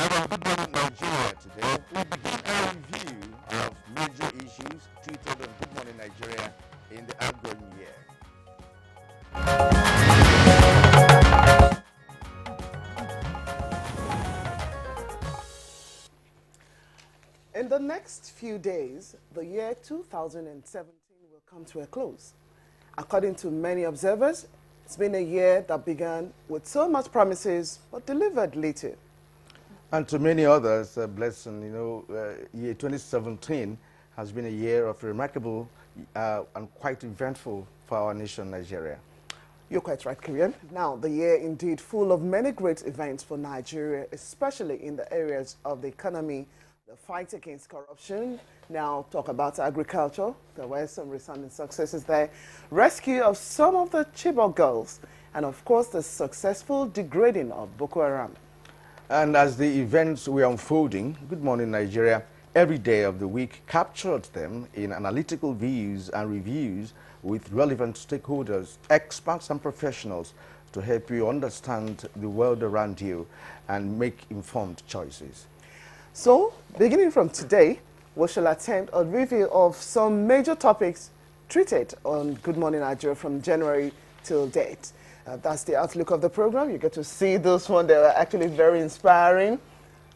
Good morning, Nigeria. Today, we begin a review of major issues treated on Good Morning Nigeria in the outgoing year. In the next few days, the year 2017 will come to a close. According to many observers, it's been a year that began with so much promises but delivered little. And to many others, Blessing, year 2017 has been a year of remarkable and quite eventful for our nation, Nigeria. You're quite right, Kirian. Now, the year indeed full of many great events for Nigeria, especially in the areas of the economy, the fight against corruption. Now, talk about agriculture. There were some resounding successes there. Rescue of some of the Chibok girls, and of course, the successful degrading of Boko Haram. And as the events were unfolding, Good Morning Nigeria, every day of the week captured them in analytical views and reviews with relevant stakeholders, experts and professionals to help you understand the world around you and make informed choices. So, beginning from today, we shall attempt a review of some major topics treated on Good Morning Nigeria from January till date. That's the outlook of the program. You get to see those ones that are actually very inspiring,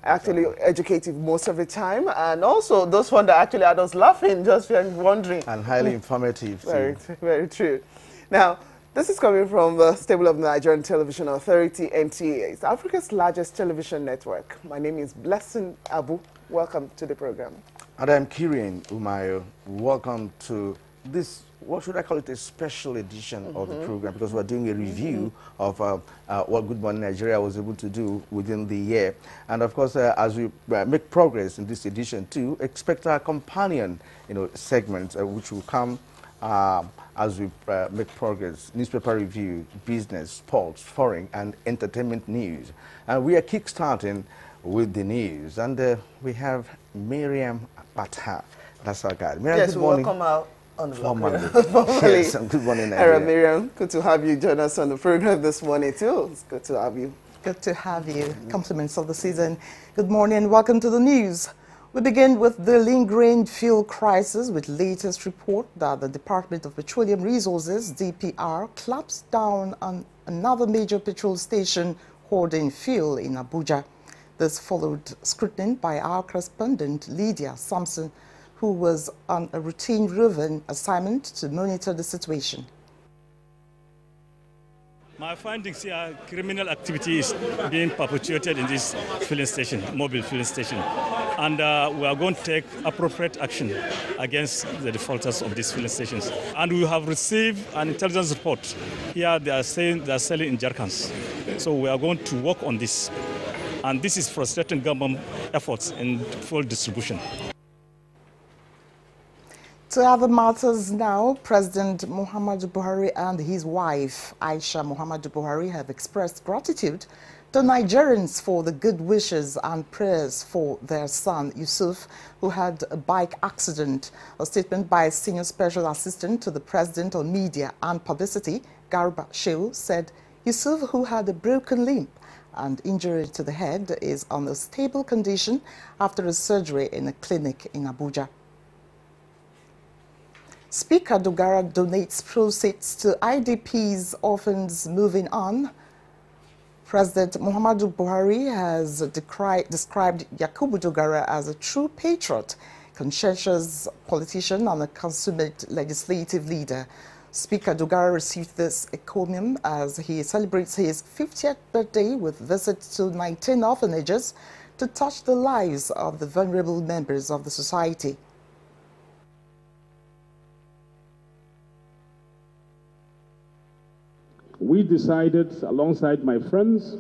actually educative most of the time, and also those ones that actually had us laughing, just wondering. And highly informative. Very, very true. Now, this is coming from the stable of the Nigerian Television Authority, NTA. It's Africa's largest television network. My name is Blessing Abu. Welcome to the program. And I'm Kirian Umayo. Welcome to this, what should I call it, a special edition of the program, because we're doing a review of what Good Morning Nigeria was able to do within the year. And of course, as we make progress in this edition too, expect our companion, segment, which will come as we make progress: newspaper review, business, sports, foreign, and entertainment news. And we are kickstarting with the news. And we have Miriam Bata. That's our guide. Miriam, yes, good morning. Welcome out on the Formally. Yes, good morning, Nigeria. Miriam, good to have you join us on the program this morning too. It's good to have you. Good to have you. Compliments of the season. Good morning. Welcome to the news. We begin with the lingering fuel crisis, with latest report that the Department of Petroleum Resources, DPR, clamped down on another major petrol station hoarding fuel in Abuja. This followed scrutiny by our correspondent, Lydia Sampson, who was on a routine roving assignment to monitor the situation. My findings here: criminal activity is being perpetuated in this filling station, mobile filling station. And we are going to take appropriate action against the defaulters of these filling stations. And we have received an intelligence report. Here they are saying they are selling in jerrycans. So we are going to work on this. And this is frustrating government efforts in fuel distribution. To other matters now, President Muhammadu Buhari and his wife, Aisha Muhammadu Buhari, have expressed gratitude to Nigerians for the good wishes and prayers for their son, Yusuf, who had a bike accident. A statement by Senior Special Assistant to the President on Media and Publicity, Garba Shehu, said Yusuf, who had a broken limb and injury to the head, is on a stable condition after a surgery in a clinic in Abuja. Speaker Dogara donates proceeds to IDPs orphans moving on. President Muhammadu Buhari has described Yakubu Dogara as a true patriot, conscientious politician, and a consummate legislative leader. Speaker Dogara received this encomium as he celebrates his 50th birthday with visits to 19 orphanages to touch the lives of the vulnerable members of the society. We decided, alongside my friends,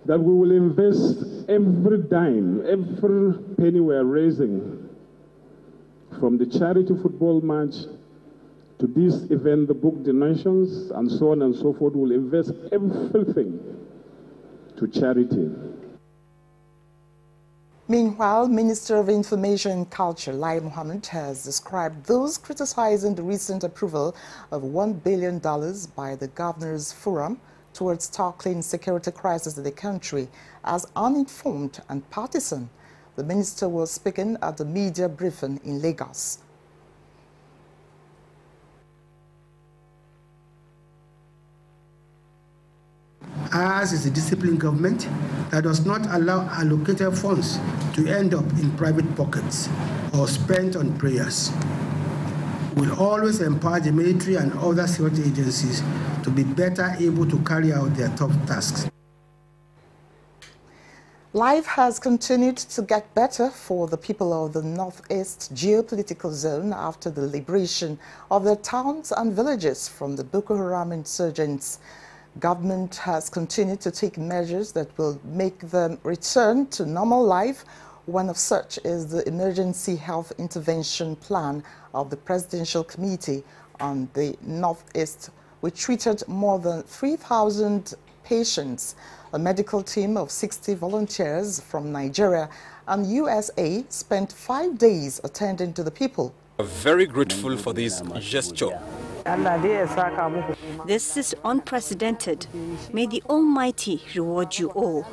that we will invest every dime, every penny we are raising, from the charity football match to this event, the book donations, and so on and so forth. We'll invest everything to charity. Meanwhile, Minister of Information and Culture, Lai Mohammed, has described those criticizing the recent approval of $1 billion by the Governors Forum towards tackling security crisis in the country as uninformed and partisan. The minister was speaking at the media briefing in Lagos. Ours is a disciplined government that does not allow allocated funds to end up in private pockets or spent on prayers. We'll always empower the military and other security agencies to be better able to carry out their tough tasks. Life has continued to get better for the people of the northeast geopolitical zone after the liberation of their towns and villages from the Boko Haram insurgents. Government has continued to take measures that will make them return to normal life. One of such is the Emergency Health Intervention Plan of the Presidential Committee on the Northeast, which treated more than 3,000 patients. A medical team of 60 volunteers from Nigeria and USA spent 5 days attending to the people. We're very grateful for this gesture. This is unprecedented. May the Almighty reward you all.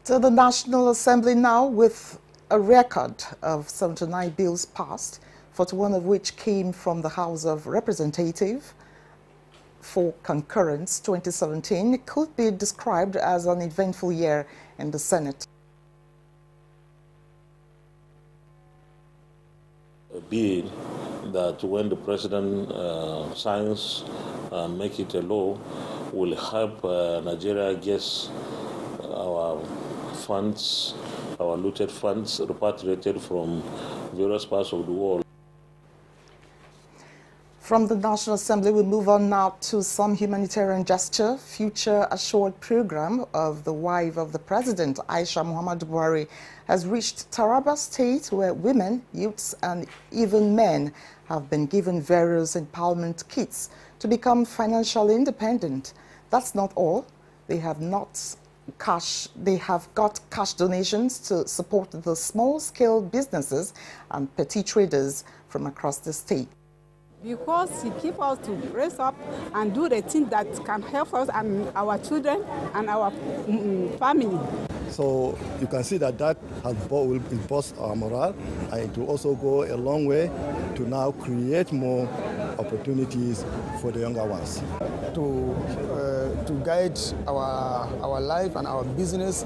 To the National Assembly now, with a record of 79 bills passed, 41 of which came from the House of Representatives for concurrence. 2017 could be described as an eventful year in the Senate. A bill that when the president signs and make it a law will help Nigeria get our funds, our looted funds repatriated from various parts of the world. From the National Assembly, we move on now to some humanitarian gesture. Future Assured program of the wife of the president, Aisha Muhammadu Buhari, has reached Taraba State, where women, youths, and even men have been given various empowerment kits to become financially independent. That's not all. They have got cash donations to support the small-scale businesses and petty traders from across the state. Because he keeps us to raise up and do the things that can help us and our children and our family. So you can see that will boost our morale, and it will also go a long way to now create more opportunities for the younger ones. To guide our life and our business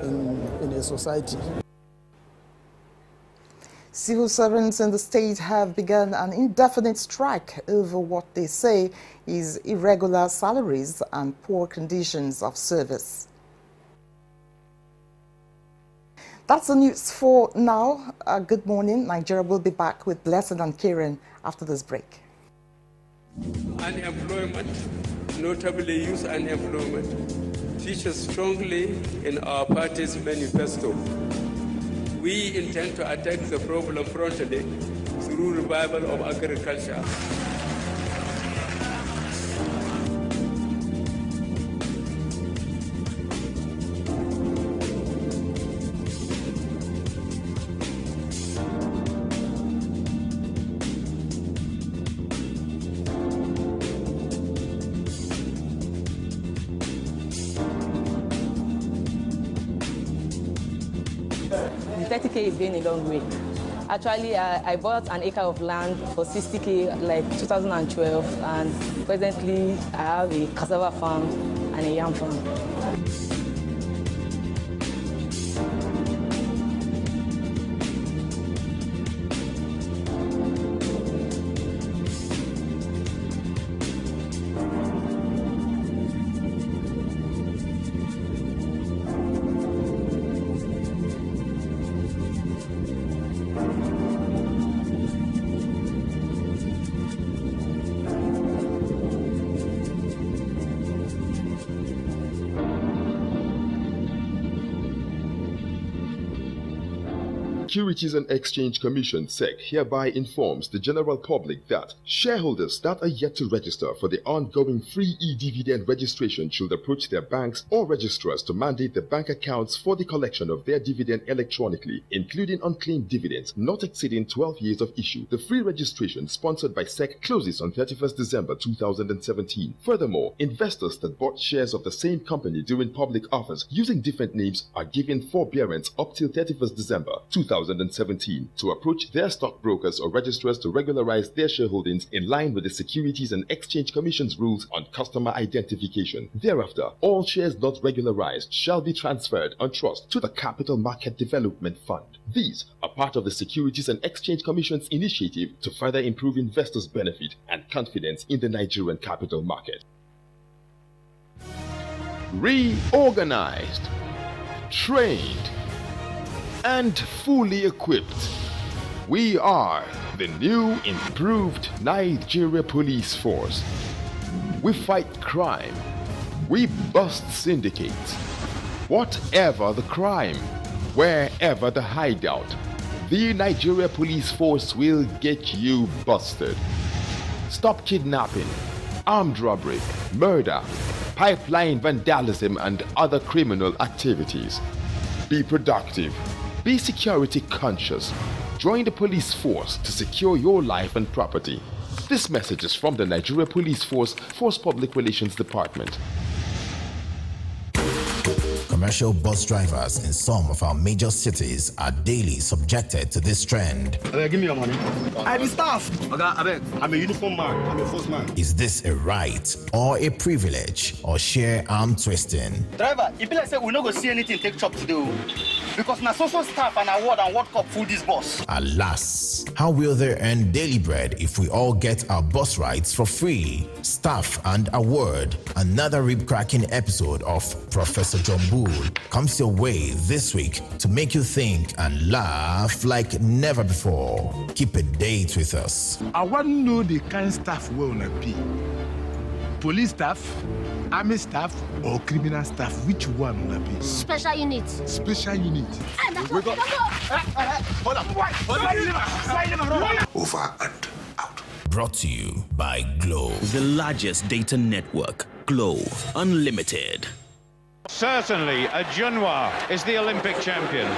in a society. Civil servants in the state have begun an indefinite strike over what they say is irregular salaries and poor conditions of service. That's the news for now. Good morning. Nigeria will be back with Blessing and Karen after this break. Unemployment, notably youth unemployment, features strongly in our party's manifesto. We intend to attack the problem frontally through revival of agriculture. The 30K is going a long way. Actually, I bought an acre of land for 60K like 2012, and presently I have a cassava farm and a yam farm. Securities and Exchange Commission (SEC) hereby informs the general public that shareholders that are yet to register for the ongoing free e-dividend registration should approach their banks or registrars to mandate the bank accounts for the collection of their dividend electronically, including unclaimed dividends not exceeding 12 years of issue. The free registration sponsored by SEC closes on 31st December 2017. Furthermore, investors that bought shares of the same company during public offers using different names are given forbearance up till 31st December 2017 to approach their stockbrokers or registrars to regularize their shareholdings in line with the Securities and Exchange Commission's rules on customer identification. Thereafter, all shares not regularized shall be transferred on trust to the Capital Market Development Fund. These are part of the Securities and Exchange Commission's initiative to further improve investors' benefit and confidence in the Nigerian capital market. Reorganized, trained, and fully equipped, we are the new improved Nigeria Police Force. We fight crime. We bust syndicates. Whatever the crime, wherever the hideout, the Nigeria Police Force will get you busted. Stop kidnapping, armed robbery, murder, pipeline vandalism, and other criminal activities. Be productive. Be security conscious. Join the police force to secure your life and property. This message is from the Nigeria Police Force Public Relations Department. Commercial bus drivers in some of our major cities are daily subjected to this trend. Give me your money. I be staff. I'm a uniform man. I'm a force man. Is this a right or a privilege or sheer arm twisting? Driver, if you say we not go see anything take chop today, because na social staff and award and World Cup full this bus. Alas, how will they earn daily bread if we all get our bus rides for free? Staff and award. Another rib-cracking episode of Professor John Bull comes your way this week to make you think and laugh like never before. Keep a date with us. I want to know the kind of staff we want to be. Police staff, army staff, or criminal staff, which one will be? Special units. Special units. Over and out. Brought to you by Glow. The largest data network, Glow Unlimited. Certainly, Ajunwa is the Olympic champion.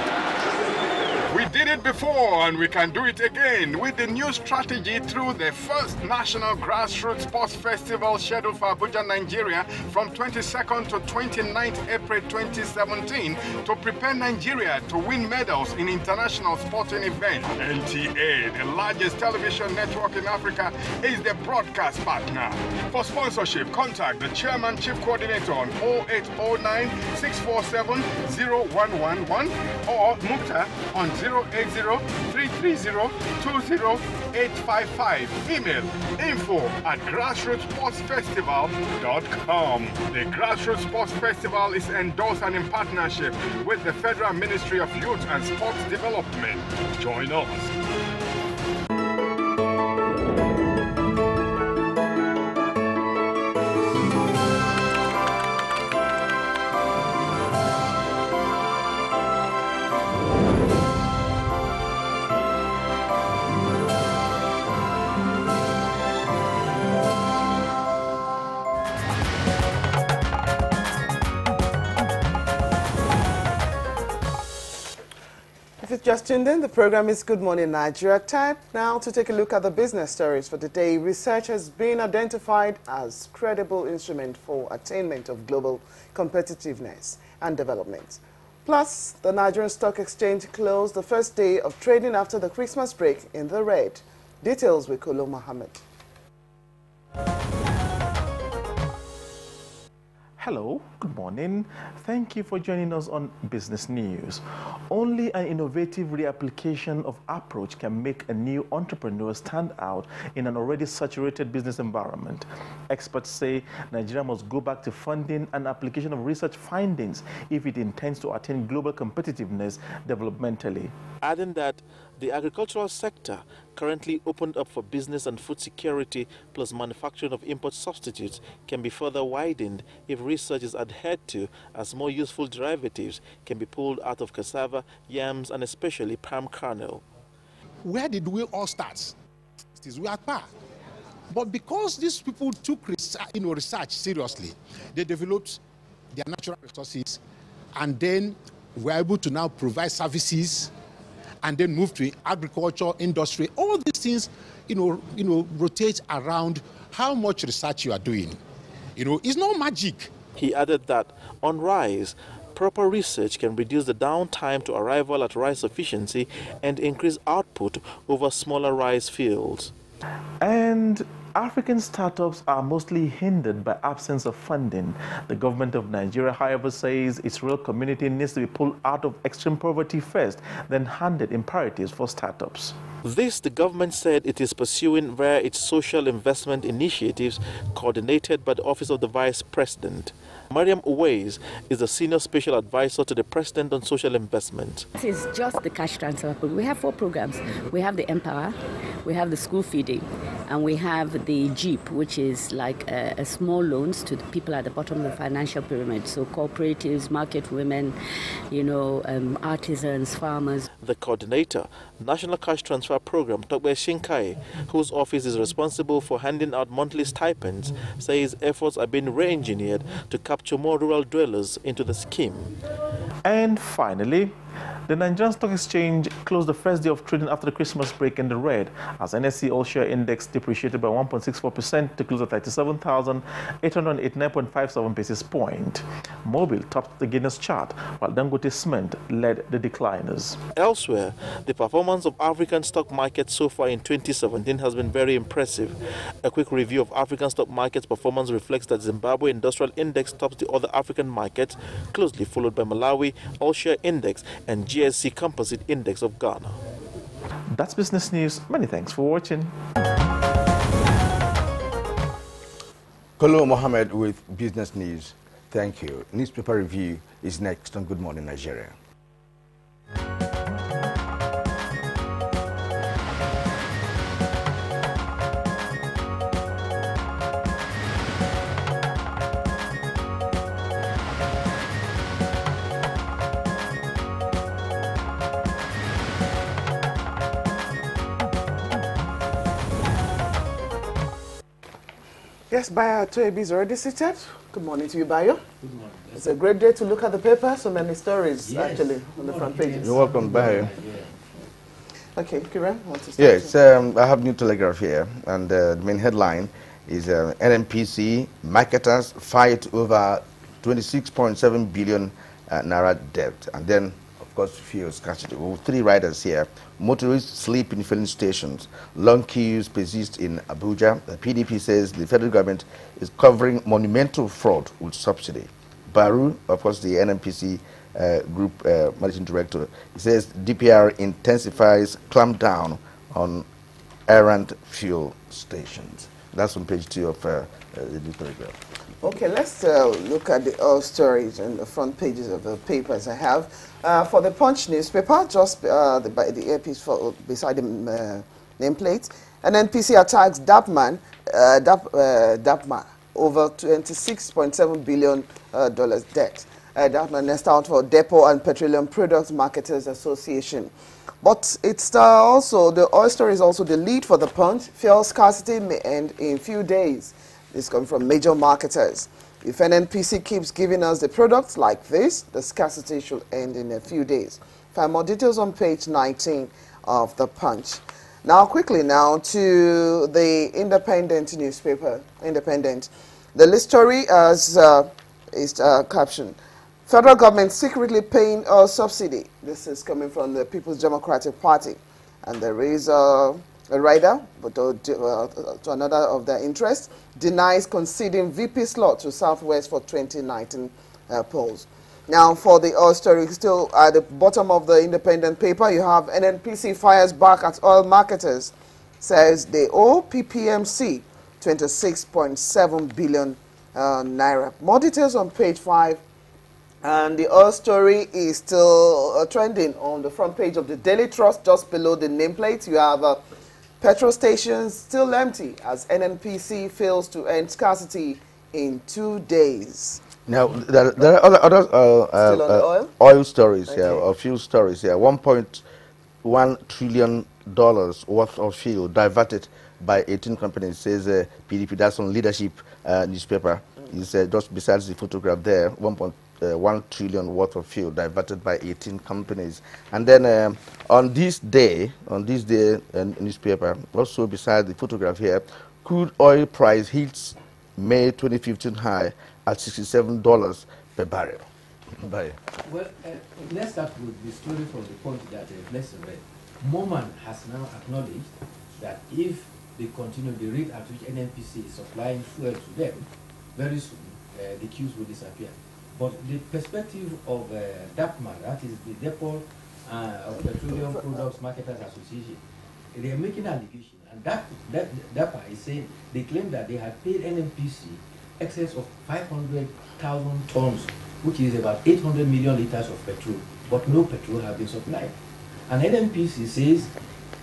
We did it before and we can do it again with the new strategy through the first National Grassroots Sports Festival scheduled for Abuja, Nigeria from 22nd to 29th April 2017 to prepare Nigeria to win medals in international sporting events. NTA, the largest television network in Africa, is the broadcast partner. For sponsorship, contact the Chairman Chief Coordinator on 0809 647 0111 or Mukta on 080-330-20855. Email info@grassrootssportsfestival.com. The Grassroots Sports Festival is endorsed and in partnership with the Federal Ministry of Youth and Sports Development. Join us. If you've just tuned in, the program is Good Morning Nigeria. Time now to take a look at the business stories for the day. Research has been identified as credible instrument for attainment of global competitiveness and development. Plus, the Nigerian Stock Exchange closed the first day of trading after the Christmas break in the red. Details with Kolo Mohammed. Hello, good morning. Thank you for joining us on Business News. Only an innovative reapplication of approach can make a new entrepreneur stand out in an already saturated business environment. Experts say Nigeria must go back to funding and application of research findings if it intends to attain global competitiveness developmentally. Adding that The agricultural sector, currently opened up for business and food security plus manufacturing of import substitutes, can be further widened if research is adhered to, as more useful derivatives can be pulled out of cassava, yams and especially palm kernel. Where did we all start? We are at par. But because these people took research seriously, they developed their natural resources and then were able to now provide services and then move to agriculture, industry. All these things, rotate around how much research you are doing. It's not magic. He added that on rice, proper research can reduce the downtime to arrival at rice sufficiency and increase output over smaller rice fields. And African startups are mostly hindered by absence of funding. The government of Nigeria, however, says its rural community needs to be pulled out of extreme poverty first, then handed imperatives for startups. This, the government said it is pursuing via its social investment initiatives coordinated by the Office of the Vice President. Mariam Uwais is the Senior Special Advisor to the President on Social Investment. This is just the cash transfer program. We have 4 programs. We have the Empower, we have the school feeding, and we have the Jeep, which is like a small loans to the people at the bottom of the financial pyramid. So cooperatives, market women, artisans, farmers. The coordinator, National Cash Transfer Program, Tokwe Shinkai, whose office is responsible for handing out monthly stipends, says efforts are being re-engineered to capture more rural dwellers into the scheme. And finally, the Nigerian Stock Exchange closed the first day of trading after the Christmas break in the red, as NSE All-Share Index depreciated by 1.64% to close at 37,889.57 basis points. Mobil topped the Guinness chart, while Dangote Cement led the decliners. Elsewhere, the performance of African stock markets so far in 2017 has been very impressive. A quick review of African stock markets performance reflects that Zimbabwe Industrial Index tops the other African markets, closely followed by Malawi All-Share Index and GSC Composite Index of Ghana. That's business news. Many thanks for watching. Kolo Mohammed with business news. Thank you. Newspaper review is next on Good Morning Nigeria. Yes, Bayo Toyebi is already seated. Good morning to you, Bayo. Good morning. It's a great day to look at the paper. So many stories, actually, on the front pages. You're welcome, Bayo. Okay, Kiran, want to start? Yes, I have New Telegraph here, and the main headline is NNPC marketers fight over 26.7 billion naira debt. And then, of course, fuel scarcity. We have 3 riders here. Motorists sleep in filling stations. Long queues persist in Abuja. The PDP says the federal government is covering monumental fraud with subsidy. Baru, of course, the NNPC group managing director, he says DPR intensifies clampdown on errant fuel stations. That's on page 2 of the New Telegraph. Okay, let's look at the stories on the front pages of the papers I have. For the Punch newspaper, just by the earpiece beside the nameplate, NNPC attacks Dapman over $26.7 billion debt. Dapman next out for Depot and Petroleum Products Marketers Association. But it's also, the oil story is also the lead for the Punch. Fuel scarcity may end in few days. This comes from major marketers. If NNPC keeps giving us the products like this, the scarcity should end in a few days. Find more details on page 19 of the Punch. Now, quickly now to the Independent newspaper. Independent. The list story is captioned, Federal government secretly paying a subsidy. This is coming from the People's Democratic Party. And there is a rider, but to another of their interests, denies conceding VP slot to Southwest for 2019 polls. Now, for the oil story, still at the bottom of the Independent paper, you have NNPC fires back at oil marketers, says they owe PPMC 26.7 billion naira. More details on page 5 And the oil story is still trending on the front page of the Daily Trust. Just below the nameplate, you have petrol stations still empty as NNPC fails to end scarcity in 2 days. Now, there are other Still on the oil stories here, Okay. a few stories here. $1.1 trillion worth of fuel diverted by 18 companies, says PDP. That's on Leadership newspaper. It's just besides the photograph there, 1.1 trillion worth of fuel diverted by 18 companies. And then on this day, newspaper, also beside the photograph here, crude oil price hits May 2015 high at $67 per barrel. Well, let's start with the story from the point that Blessing read. Moman has now acknowledged that if they continue the rate at which NNPC is supplying fuel to them, very soon the queues will disappear. But the perspective of DAPMA, that is the Depot of Petroleum Products Marketers Association, they are making allegation, and DAPA is saying they claim that they have paid NNPC excess of 500,000 tons, which is about 800 million liters of petrol, but no petrol has been supplied. And NNPC says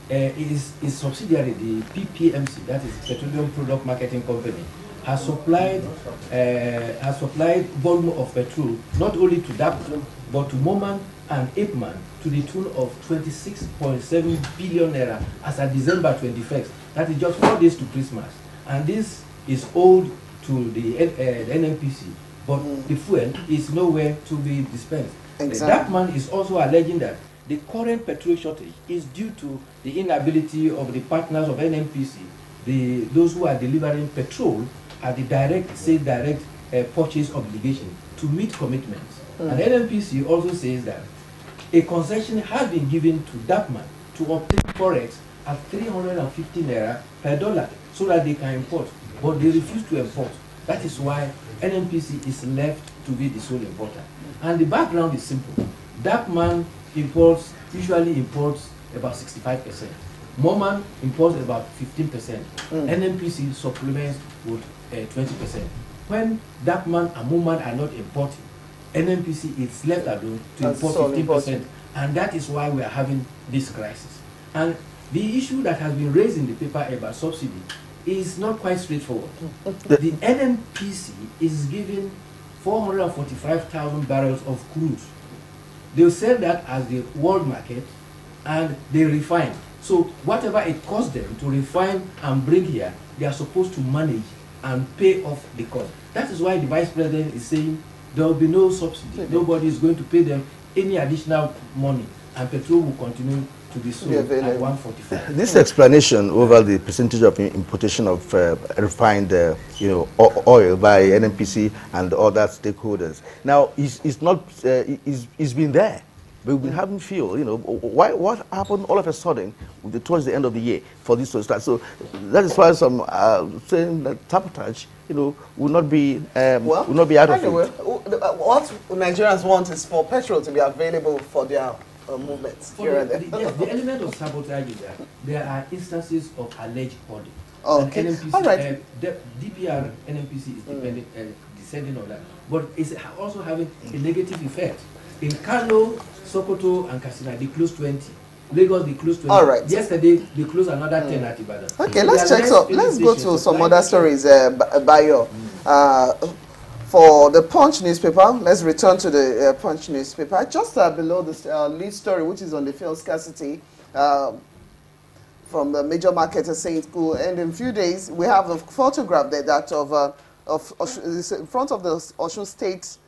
its subsidiary, the PPMC, that is Petroleum Product Marketing Company, has supplied volume of petrol not only to DAPA but to Moman and Ipman to the tune of 26.7 billion naira as of December 21st. That is just 4 days to Christmas. And this is owed to the NNPC, but the fuel is nowhere to be dispensed. That man is also alleging that the current petrol shortage is due to the inability of the partners of NNPC, those who are delivering petrol at the direct purchase obligation to meet commitments. And NNPC also says that a concession has been given to DAPMAN to obtain forex at 350 naira per dollar so that they can import, but they refuse to import. That is why NNPC is left to be the sole importer. And the background is simple. DAPMAN usually imports about 65%. Moman imports about 15%. NNPC supplements with 20%. When DAPMAN and Moman are not importing, NNPC is left alone to import 15%. And that is why we are having this crisis. And the issue that has been raised in the paper about subsidy is not quite straightforward. The NNPC is giving 445,000 barrels of crude. They'll sell that as the world market and they refine. So whatever it costs them to refine and bring here, they are supposed to manage and pay off the cost. That is why the Vice President is saying there will be no subsidy. Nobody is going to pay them any additional money, and petrol will continue to be sold at 145. This explanation over the percentage of importation of refined oil by NNPC and other stakeholders. Now, it's been there. We've been having fuel, what happened all of a sudden towards the end of the year for this to start? So that is why some saying that sabotage, will not be out of it. What Nigerians want is for petrol to be available for their movements here and there. The element of sabotage is that there are instances of alleged hoarding. Okay. NNPC, All right. DPR NNPC is descending on that, but it's also having a negative effect. In Kano, Sokoto, and Katsina, they closed 20. Lagos, they closed 20. All right. Yesterday, they closed another 10 at Ibadan. Okay, So let's check. So let's go to some other stories, Bayo. For the Punch newspaper, let's return to the Punch newspaper. Just below the lead story, which is on the fuel scarcity, from the major marketers saying it could end in a few days. We have a photograph there that in front of the Osun State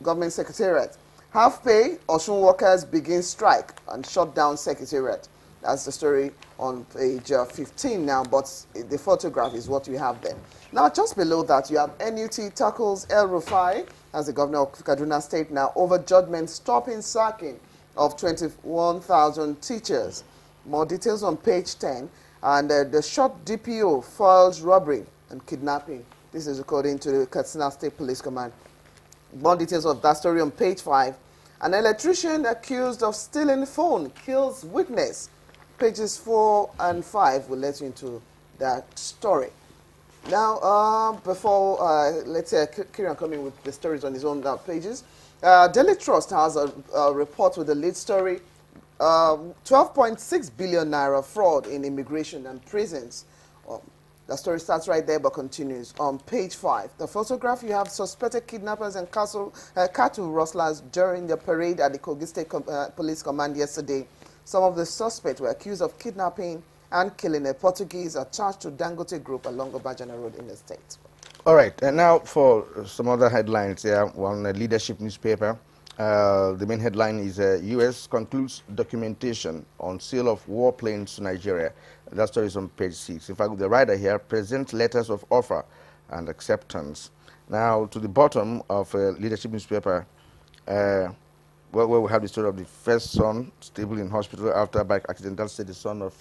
Government Secretariat. Half pay, Osun workers begin strike and shut down Secretariat. That's the story on page 15 now, but the photograph is what we have there. Now, just below that, you have NUT tackles El Rufai as the governor of Kaduna State now over judgment stopping sacking of 21,000 teachers. More details on page 10. And the shot DPO foils robbery and kidnapping. This is according to the Katsina State Police Command. More details of that story on page 5. An electrician accused of stealing phone kills witness. Pages 4 and 5 will let you into that story. Now, before, let's say, Kieran coming with the stories on his own pages, Daily Trust has a report with the lead story, 12.6 billion naira fraud in immigration and prisons. The story starts right there but continues on page 5. The photograph, you have suspected kidnappers and cattle rustlers during the parade at the Kogi State Police Command yesterday. Some of the suspects were accused of kidnapping and killing a Portuguese charged to Dangote Group along Obajana Road in the state. All right, and now for some other headlines here. One leadership newspaper. The main headline is U.S. concludes documentation on sale of warplanes to Nigeria. That story is on page 6. In fact, the writer here presents letters of offer and acceptance. Now, to the bottom of leadership newspaper, where we have the story of the first son stable in hospital after bike accident. That's the son of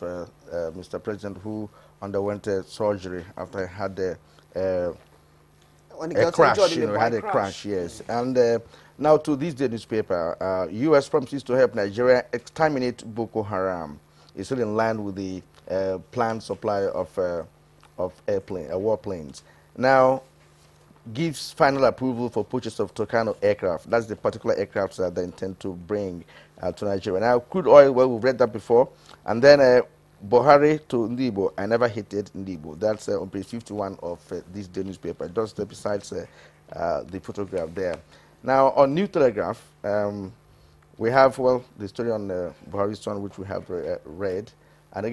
Mr. President, who underwent surgery after he had a crash. You know, had a crash, yes. And now to this day newspaper, U.S. promises to help Nigeria exterminate Boko Haram. It's still in line with the planned supply of warplanes. Now, gives final approval for purchase of Tucano aircraft. That's the particular aircraft that they intend to bring to Nigeria. Now, crude oil, well, we've read that before. And then Buhari to Ndibo. I never hated Ndibo. That's on page 51 of this day newspaper, just besides the photograph there. Now, on New Telegraph, we have, well, the story on Buhari's son, which we have read. And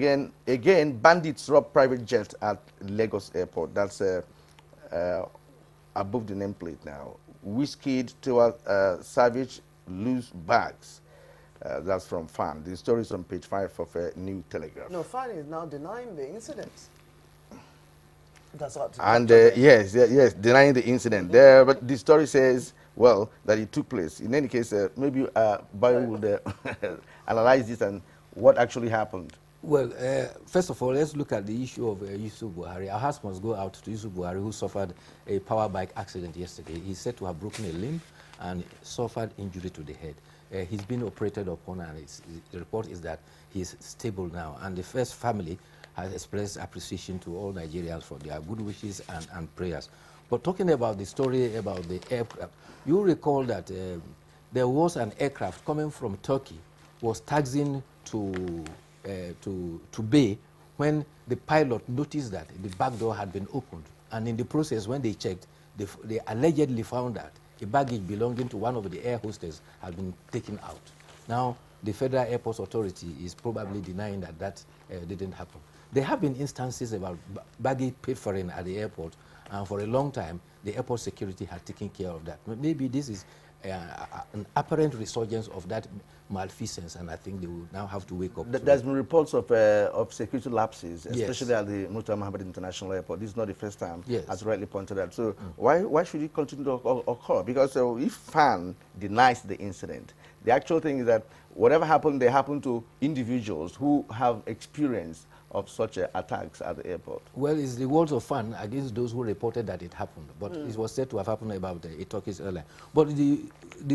again, bandits rob private jet at Lagos Airport. That's above the nameplate now. Whiskeyed to Savage loose bags. That's from Fan. The story is on page 5 of New Telegraph. No, Fan is now denying the incident. That's what. And yes, denying the incident there. But the story says, well, that it took place. In any case, maybe Bayo would analyze this and what actually happened. Well, first of all, let's look at the issue of Yusuf Buhari. Our hearts must go out to Yusuf Buhari, who suffered a power bike accident yesterday. He's said to have broken a limb and suffered injury to the head. He's been operated upon, and the report is that he's stable now. And the first family has expressed appreciation to all Nigerians for their good wishes and prayers. But talking about the story about the aircraft, you recall that there was an aircraft coming from Turkey, was taxiing to Bay when the pilot noticed that the back door had been opened. And in the process, when they checked, they allegedly found that a baggage belonging to one of the air hostess had been taken out. Now, the Federal Airports Authority is probably denying that that didn't happen. There have been instances about baggage pilfering at the airport, and for a long time, the airport security had taken care of that. Maybe this is an apparent resurgence of that malfeasance, and I think they will now have to wake up. There's been reports of security lapses, especially at the Murtala Mohammed International Airport. This is not the first time, as rightly pointed out. So why should it continue to occur? Because if FAN denies the incident, the actual thing is that whatever happened, they happen to individuals who have experience of such attacks at the airport. Well, it's the words of FAN against those who reported that it happened. But it was said to have happened about a Turkish airline. But the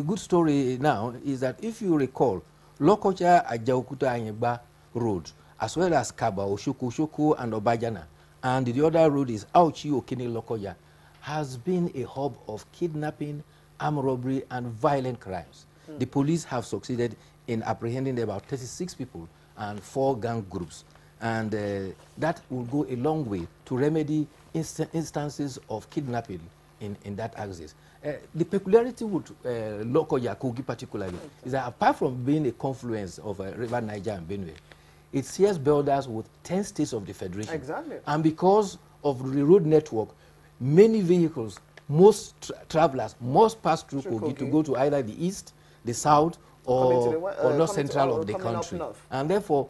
good story now is that if you recall, Lokoja Ajaukuta Anyeba Road, as well as Kaba, Oshoku, and Obajana, and the other road is Auchi Okene Lokoja, has been a hub of kidnapping, armed robbery, and violent crimes. The police have succeeded in apprehending about 36 people and 4 gang groups. And that will go a long way to remedy instances of kidnapping in that axis. The peculiarity with Lokoja, Kogi particularly, is that apart from being a confluence of River Niger and Benue, it shares borders with 10 states of the Federation. Exactly. And because of the road network, many vehicles, most travelers must pass through Kogi to go to either the east, the south, or north central of the country. And therefore,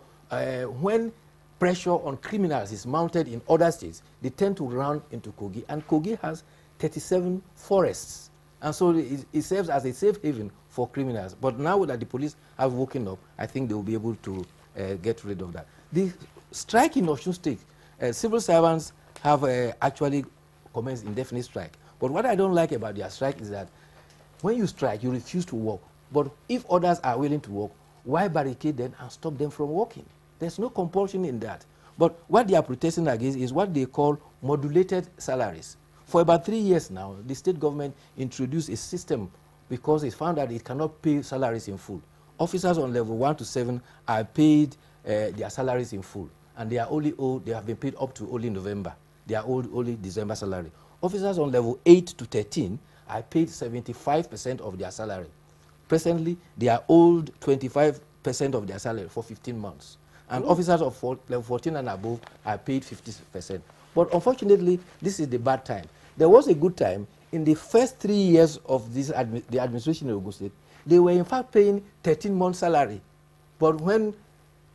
when pressure on criminals is mounted in other states, they tend to run into Kogi. And Kogi has 37 forests. And so it serves as a safe haven for criminals. But now that the police have woken up, I think they will be able to get rid of that. The strike in Osun State, civil servants have actually commenced indefinite strike. But what I don't like about their strike is that when you strike, you refuse to work. But if others are willing to work, why barricade them and stop them from working? There's no compulsion in that. But what they are protesting against is what they call modulated salaries. For about 3 years now, the state government introduced a system because it found that it cannot pay salaries in full. Officers on level 1 to 7 are paid their salaries in full, and they are only owed, they have been paid up to only November. They are owed only December salary. Officers on level 8 to 13 are paid 75% of their salary. Presently, they are owed 25% of their salary for 15 months. And officers of level 14 and above are paid 50%. But unfortunately, this is the bad time. There was a good time. In the first 3 years of this the administration of Ogun State, they were in fact paying 13 months salary. But when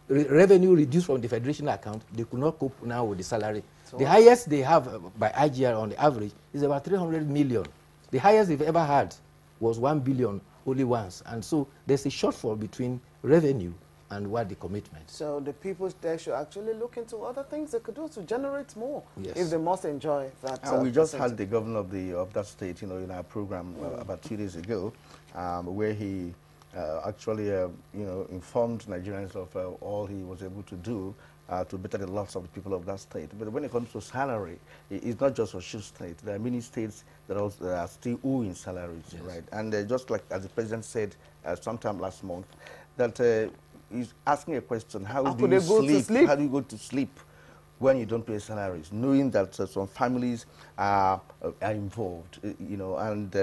revenue reduced from the federation account, they could not cope now with the salary. So the highest they have by IGR on the average is about 300 million. The highest they've ever had was 1 billion only once. And so there's a shortfall between revenue and what the commitment. So the people there should actually look into other things they could do to generate more, yes, if they must enjoy that. And we just had the governor of that state, in our program about 2 days ago, where he actually, informed Nigerians of all he was able to do to better the lives of the people of that state. But when it comes to salary, it's not just Osun State. There are many states that are still owing salaries, yes, right? And just like as the president said sometime last month, that he's asking a question: How do you sleep? How do you go to sleep when you don't pay salaries, knowing that some families are involved, and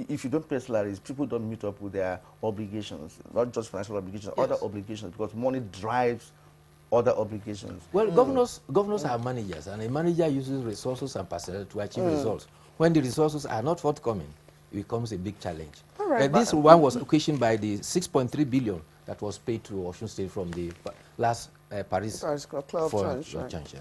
if you don't pay salaries, people don't meet up with their obligations, not just financial obligations, yes, other obligations, because money drives other obligations. Well, governors are managers, and a manager uses resources and personnel to achieve results. When the resources are not forthcoming, it becomes a big challenge. All right, this one was occasioned by the 6.3 billion that was paid to Osun State from the last Paris Club Change.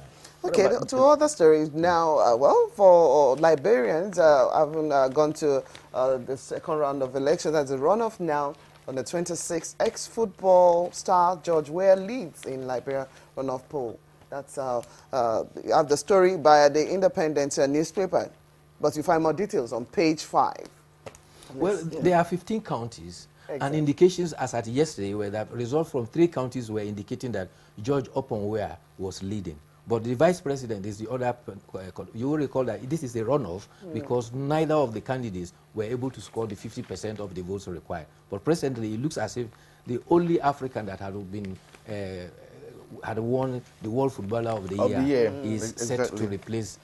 Okay, to other stories now. Well, for Liberians, having gone to the second round of elections as a runoff now on the 26th, ex-football star George Weah leads in Liberia runoff poll. That's you have the story by the Independent newspaper, but you find more details on page 5. Well, there are 15 counties. Exactly. And indications as at yesterday were that results from 3 counties were indicating that George Weah was leading. But the vice president is the other. You will recall that this is a runoff because neither of the candidates were able to score the 50% of the votes required. But presently, it looks as if the only African that had been had won the World Footballer of the Year is set to replace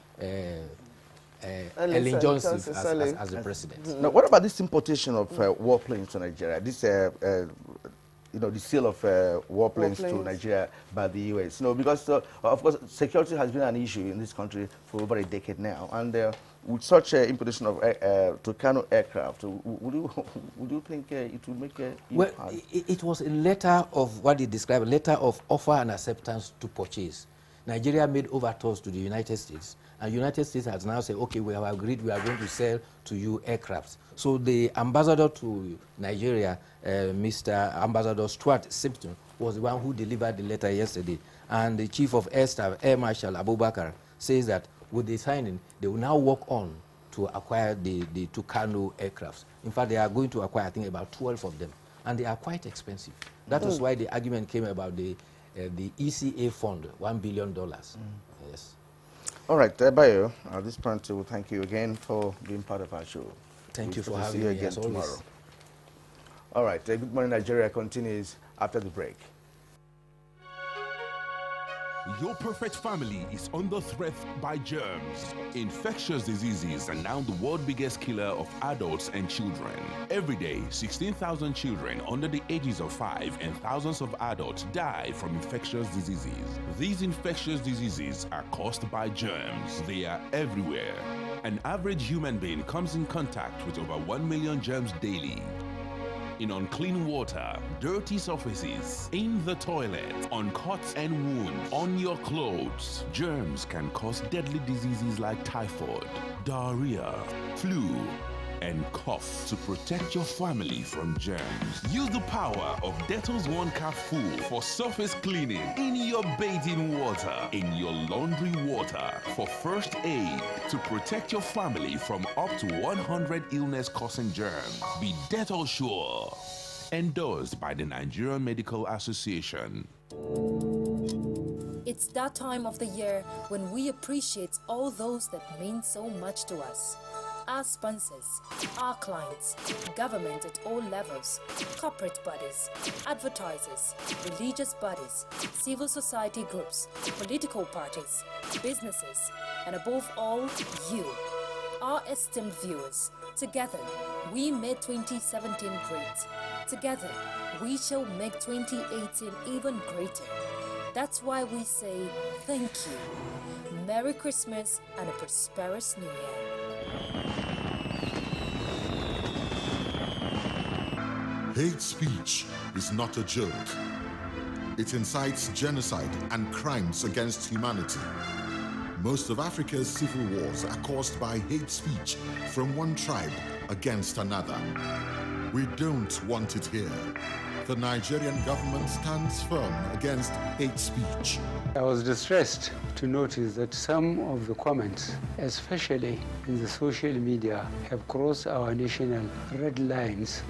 Ellen Johnson as the president. Now, what about this importation of warplanes to Nigeria? This, the sale of warplanes to Nigeria by the U.S. Because of course security has been an issue in this country for over a decade now, and with such importation of Tucano aircraft, would you think it would make a impact? Well, it was a letter of what they described, a letter of offer and acceptance to purchase. Nigeria made overtures to the United States. And the United States has now said, okay, we have agreed we are going to sell to you aircrafts. So the ambassador to Nigeria, Mr. Ambassador Stuart Simpson, was the one who delivered the letter yesterday. And the Chief of Air Staff, Air Marshal Abubakar, says that with the signing, they will now work on to acquire the Tucano aircrafts. In fact, they are going to acquire, I think, about 12 of them. And they are quite expensive. That was why the argument came about the ECA fund, $1 billion. Yes. All right, Bayo, at this point, we'll thank you again for being part of our show. Thank you for having me again tomorrow. All right, Good Morning Nigeria continues after the break. Your perfect family is under threat by germs. Infectious diseases are now the world's biggest killer of adults and children. Every day, 16,000 children under the ages of 5 and thousands of adults die from infectious diseases. These infectious diseases are caused by germs. They are everywhere. An average human being comes in contact with over 1 million germs daily. In unclean water, dirty surfaces, in the toilet, on cuts and wounds, on your clothes. Germs can cause deadly diseases like typhoid, diarrhea, flu, and cough. To protect your family from germs, use the power of Dettol's 1 Cap Full for surface cleaning in your bathing water, in your laundry water, for first aid, to protect your family from up to 100 illness-causing germs. Be Dettol Sure. Endorsed by the Nigerian Medical Association. It's that time of the year when we appreciate all those that mean so much to us. Our sponsors, our clients, government at all levels, corporate bodies, advertisers, religious bodies, civil society groups, political parties, businesses, and above all, you, our esteemed viewers. Together, we made 2017 great. Together, we shall make 2018 even greater. That's why we say thank you. Merry Christmas and a prosperous New Year. Hate speech is not a joke. It incites genocide and crimes against humanity. Most of Africa's civil wars are caused by hate speech from one tribe against another. We don't want it here. The Nigerian government stands firm against hate speech. I was distressed to notice that some of the comments, especially in the social media, have crossed our national red lines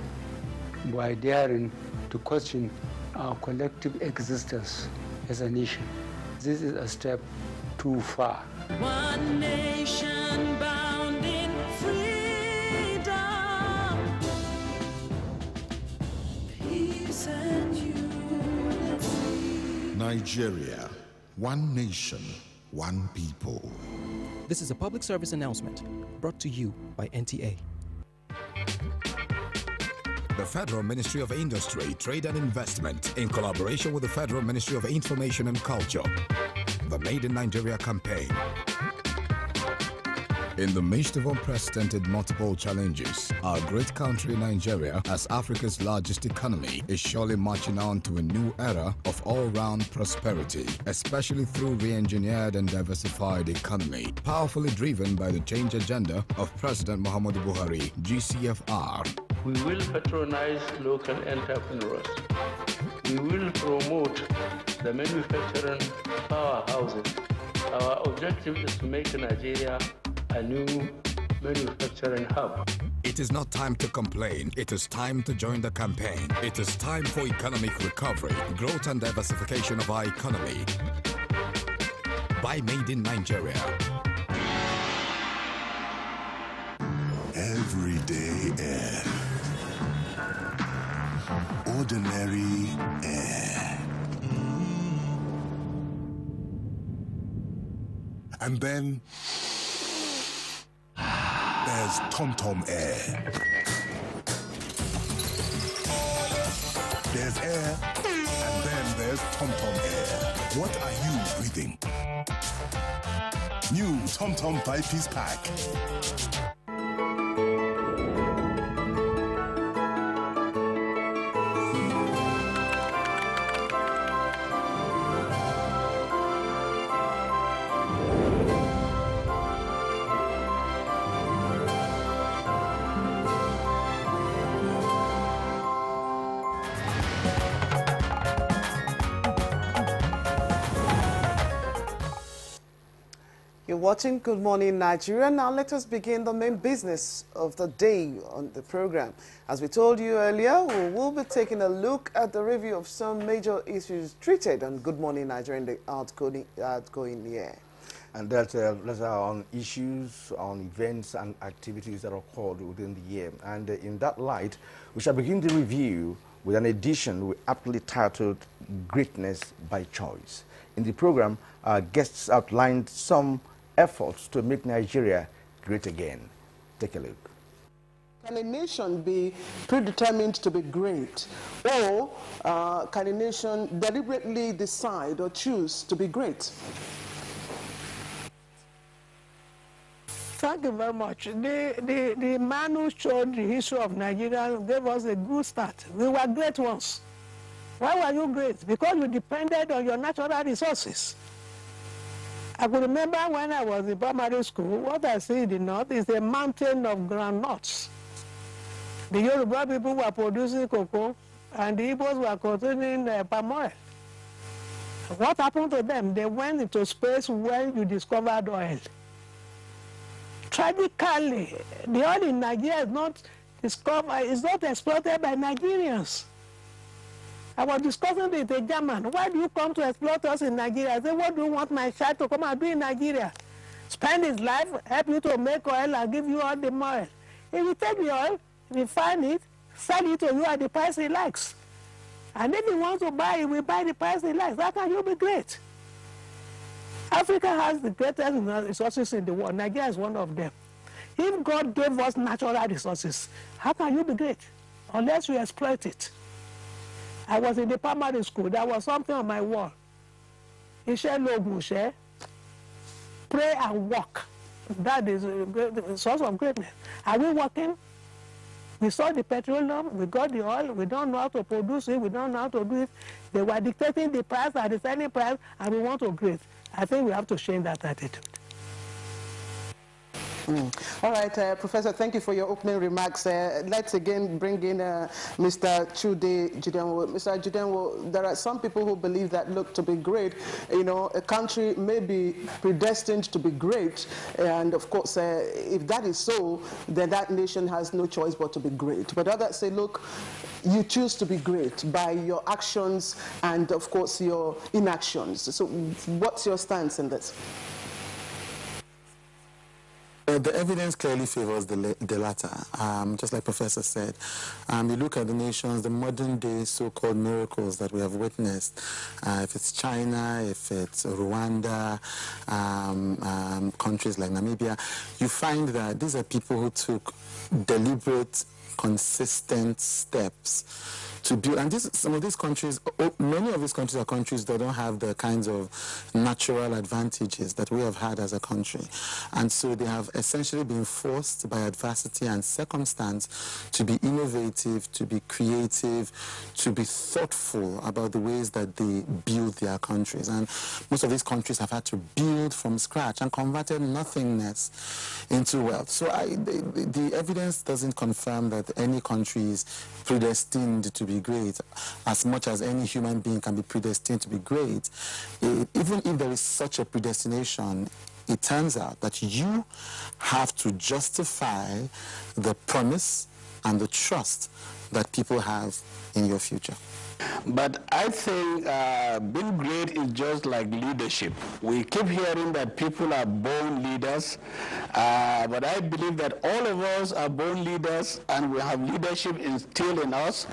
by daring to question our collective existence as a nation. This is a step too far. One nation bound in freedom, peace and unity. Nigeria, one nation, one people. This is a public service announcement brought to you by NTA. The Federal Ministry of Industry, Trade and Investment, in collaboration with the Federal Ministry of Information and Culture, the Made in Nigeria campaign. In the midst of unprecedented multiple challenges, our great country Nigeria, as Africa's largest economy, is surely marching on to a new era of all-round prosperity, especially through re-engineered and diversified economy, powerfully driven by the change agenda of President Muhammadu Buhari, GCFR. We will patronize local entrepreneurs. We will promote the manufacturing powerhouses. Our objective is to make Nigeria a new manufacturing hub. It is not time to complain. It is time to join the campaign. It is time for economic recovery, growth and diversification of our economy. By Made in Nigeria. Everyday air. Ordinary air. And then there's TomTom air. There's air, and then there's TomTom air. What are you breathing? New TomTom 5-piece pack. You're watching Good Morning Nigeria. Now let us begin the main business of the day on the program. As we told you earlier, we will be taking a look at the review of some major issues treated on Good Morning Nigeria in the outgoing year. And that's on issues, on events and activities that occurred within the year. And in that light, we shall begin the review with an edition we aptly titled Greatness by Choice. In the program, our guests outlined some efforts to make Nigeria great again. Take a look. Can a nation be predetermined to be great, or can a nation deliberately decide or choose to be great? Thank you very much. The man who showed the history of Nigeria gave us a good start. We were great once. Why were you great? Because you depended on your natural resources. I could remember when I was in primary school, what I see in the north is a mountain of groundnuts. The Yoruba people were producing cocoa, and the Igbos were consuming palm oil. What happened to them? They went into space when you discovered oil. Tragically, the oil in Nigeria is not discovered, is not exploited by Nigerians. I was discussing with a German. Why do you come to exploit us in Nigeria? I said, what do you want my child to come and do in Nigeria? Spend his life, help you to make oil and give you all the oil. If you take the oil, refine it, sell it to you at the price he likes. And if he wants to buy it, we buy the price he likes. How can you be great? Africa has the greatest resources in the world. Nigeria is one of them. If God gave us natural resources, how can you be great? Unless you exploit it. I was in the primary school. There was something on my wall. Iṣẹ́ lóògùn ìṣẹ́, pray and work. That is a source of greatness. Are we working? We saw the petroleum, we got the oil, we don't know how to produce it, we don't know how to do it. They were dictating the price at the selling price, and we want to great. I think we have to change that attitude. All right, Professor, thank you for your opening remarks. Let's again bring in Mr. Chude Jidenwo. Mr. Jidenwo, there are some people who believe that, look, to be great, you know, a country may be predestined to be great, and of course, if that is so, then that nation has no choice but to be great. But others say, look, you choose to be great by your actions and, of course, your inactions. So what's your stance in this? The evidence clearly favors the latter. Just like Professor said, you look at the nations, the modern-day so-called miracles that we have witnessed, if it's China, if it's Rwanda, countries like Namibia, you find that these are people who took deliberate, consistent steps to build, and some of these countries, many of these countries are countries that don't have the kinds of natural advantages that we have had as a country. And so they have essentially been forced by adversity and circumstance to be innovative, to be creative, to be thoughtful about the ways that they build their countries. And most of these countries have had to build from scratch and converted nothingness into wealth. So the evidence doesn't confirm that any country is predestined to be great, as much as any human being can be predestined to be great. Even if there is such a predestination, it turns out that you have to justify the promise and the trust that people have in your future. But I think being great is just like leadership. We keep hearing that people are born leaders, but I believe that all of us are born leaders and we have leadership instilled in us.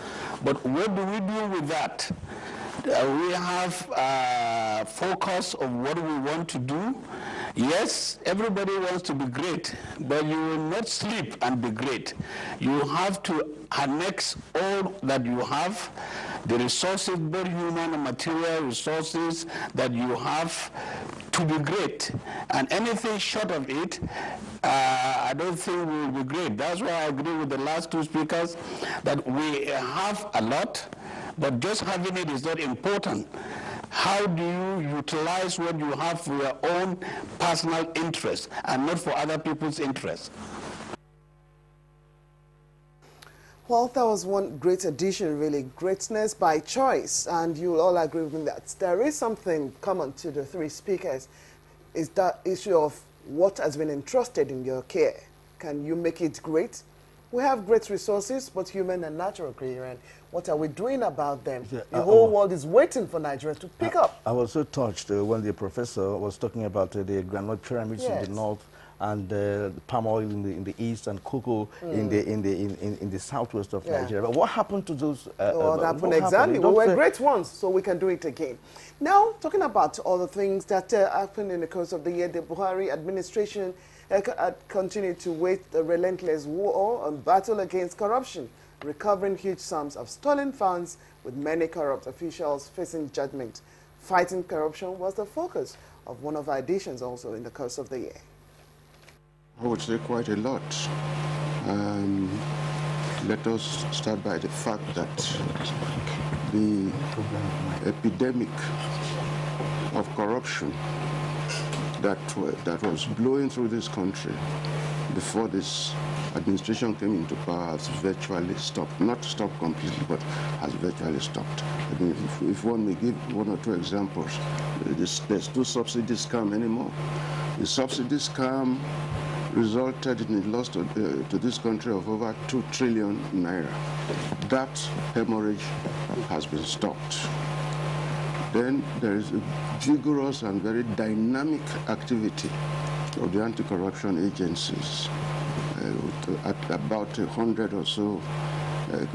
But what do we do with that? We have focus of what we want to do. Yes, everybody wants to be great, but you will not sleep and be great. You have to annex all that you have, the resources, both human and material resources that you have, to be great. And anything short of it, I don't think we will be great. That's why I agree with the last two speakers that we have a lot, but just having it is not important. How do you utilize what you have for your own personal interest and not for other people's interests? Well, that was one great addition, really. Greatness by choice. And you'll all agree with me that there is something common to the three speakers. Is that issue of what has been entrusted in your care. Can you make it great? We have great resources, both human and natural, and what are we doing about them? The whole world is waiting for Nigeria to pick up. I was so touched when the professor was talking about the granite pyramids in the north, and palm oil in the east, and cocoa in the southwest of Nigeria. But what happened to those? What happened exactly? We were great ones, so we can do it again. Now, talking about all the things that happened in the course of the year, the Buhari administration continued to wage a relentless war and battle against corruption, recovering huge sums of stolen funds, with many corrupt officials facing judgment. Fighting corruption was the focus of one of our editions also in the course of the year. I would say quite a lot. Let us start by the fact that the epidemic of corruption that was blowing through this country before this administration came into power has virtually stopped. Not stopped completely, but has virtually stopped. I mean, if one may give one or two examples, there's no subsidy scam anymore. The subsidy scam resulted in a loss to this country of over 2 trillion naira. That hemorrhage has been stopped. Then there is a vigorous and very dynamic activity of the anti-corruption agencies, at about 100 or so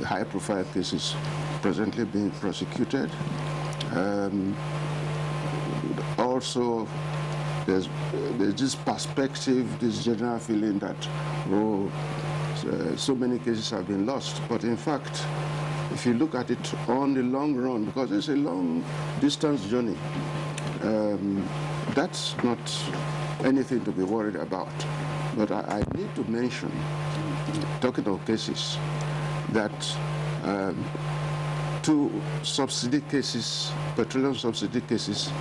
high-profile cases presently being prosecuted. Also, there's this perspective, this general feeling that, so many cases have been lost. But in fact, if you look at it on the long run, because it's a long distance journey, that's not anything to be worried about. But I need to mention, talking of cases, that 2 subsidy cases, petroleum subsidy cases,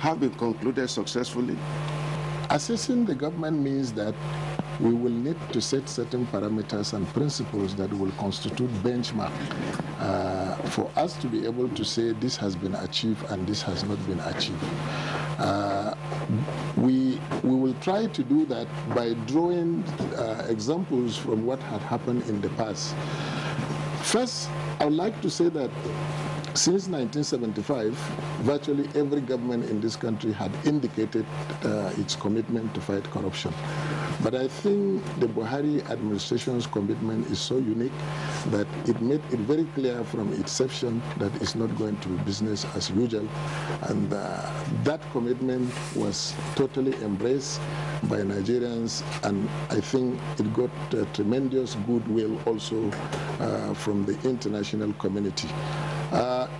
have been concluded successfully. Assessing the government means that we will need to set certain parameters and principles that will constitute benchmark for us to be able to say this has been achieved and this has not been achieved. We will try to do that by drawing examples from what had happened in the past. First, I would like to say that since 1975, virtually every government in this country had indicated its commitment to fight corruption. But I think the Buhari administration's commitment is so unique that it made it very clear from inception that it's not going to be business as usual. And that commitment was totally embraced by Nigerians, and I think it got tremendous goodwill also from the international community.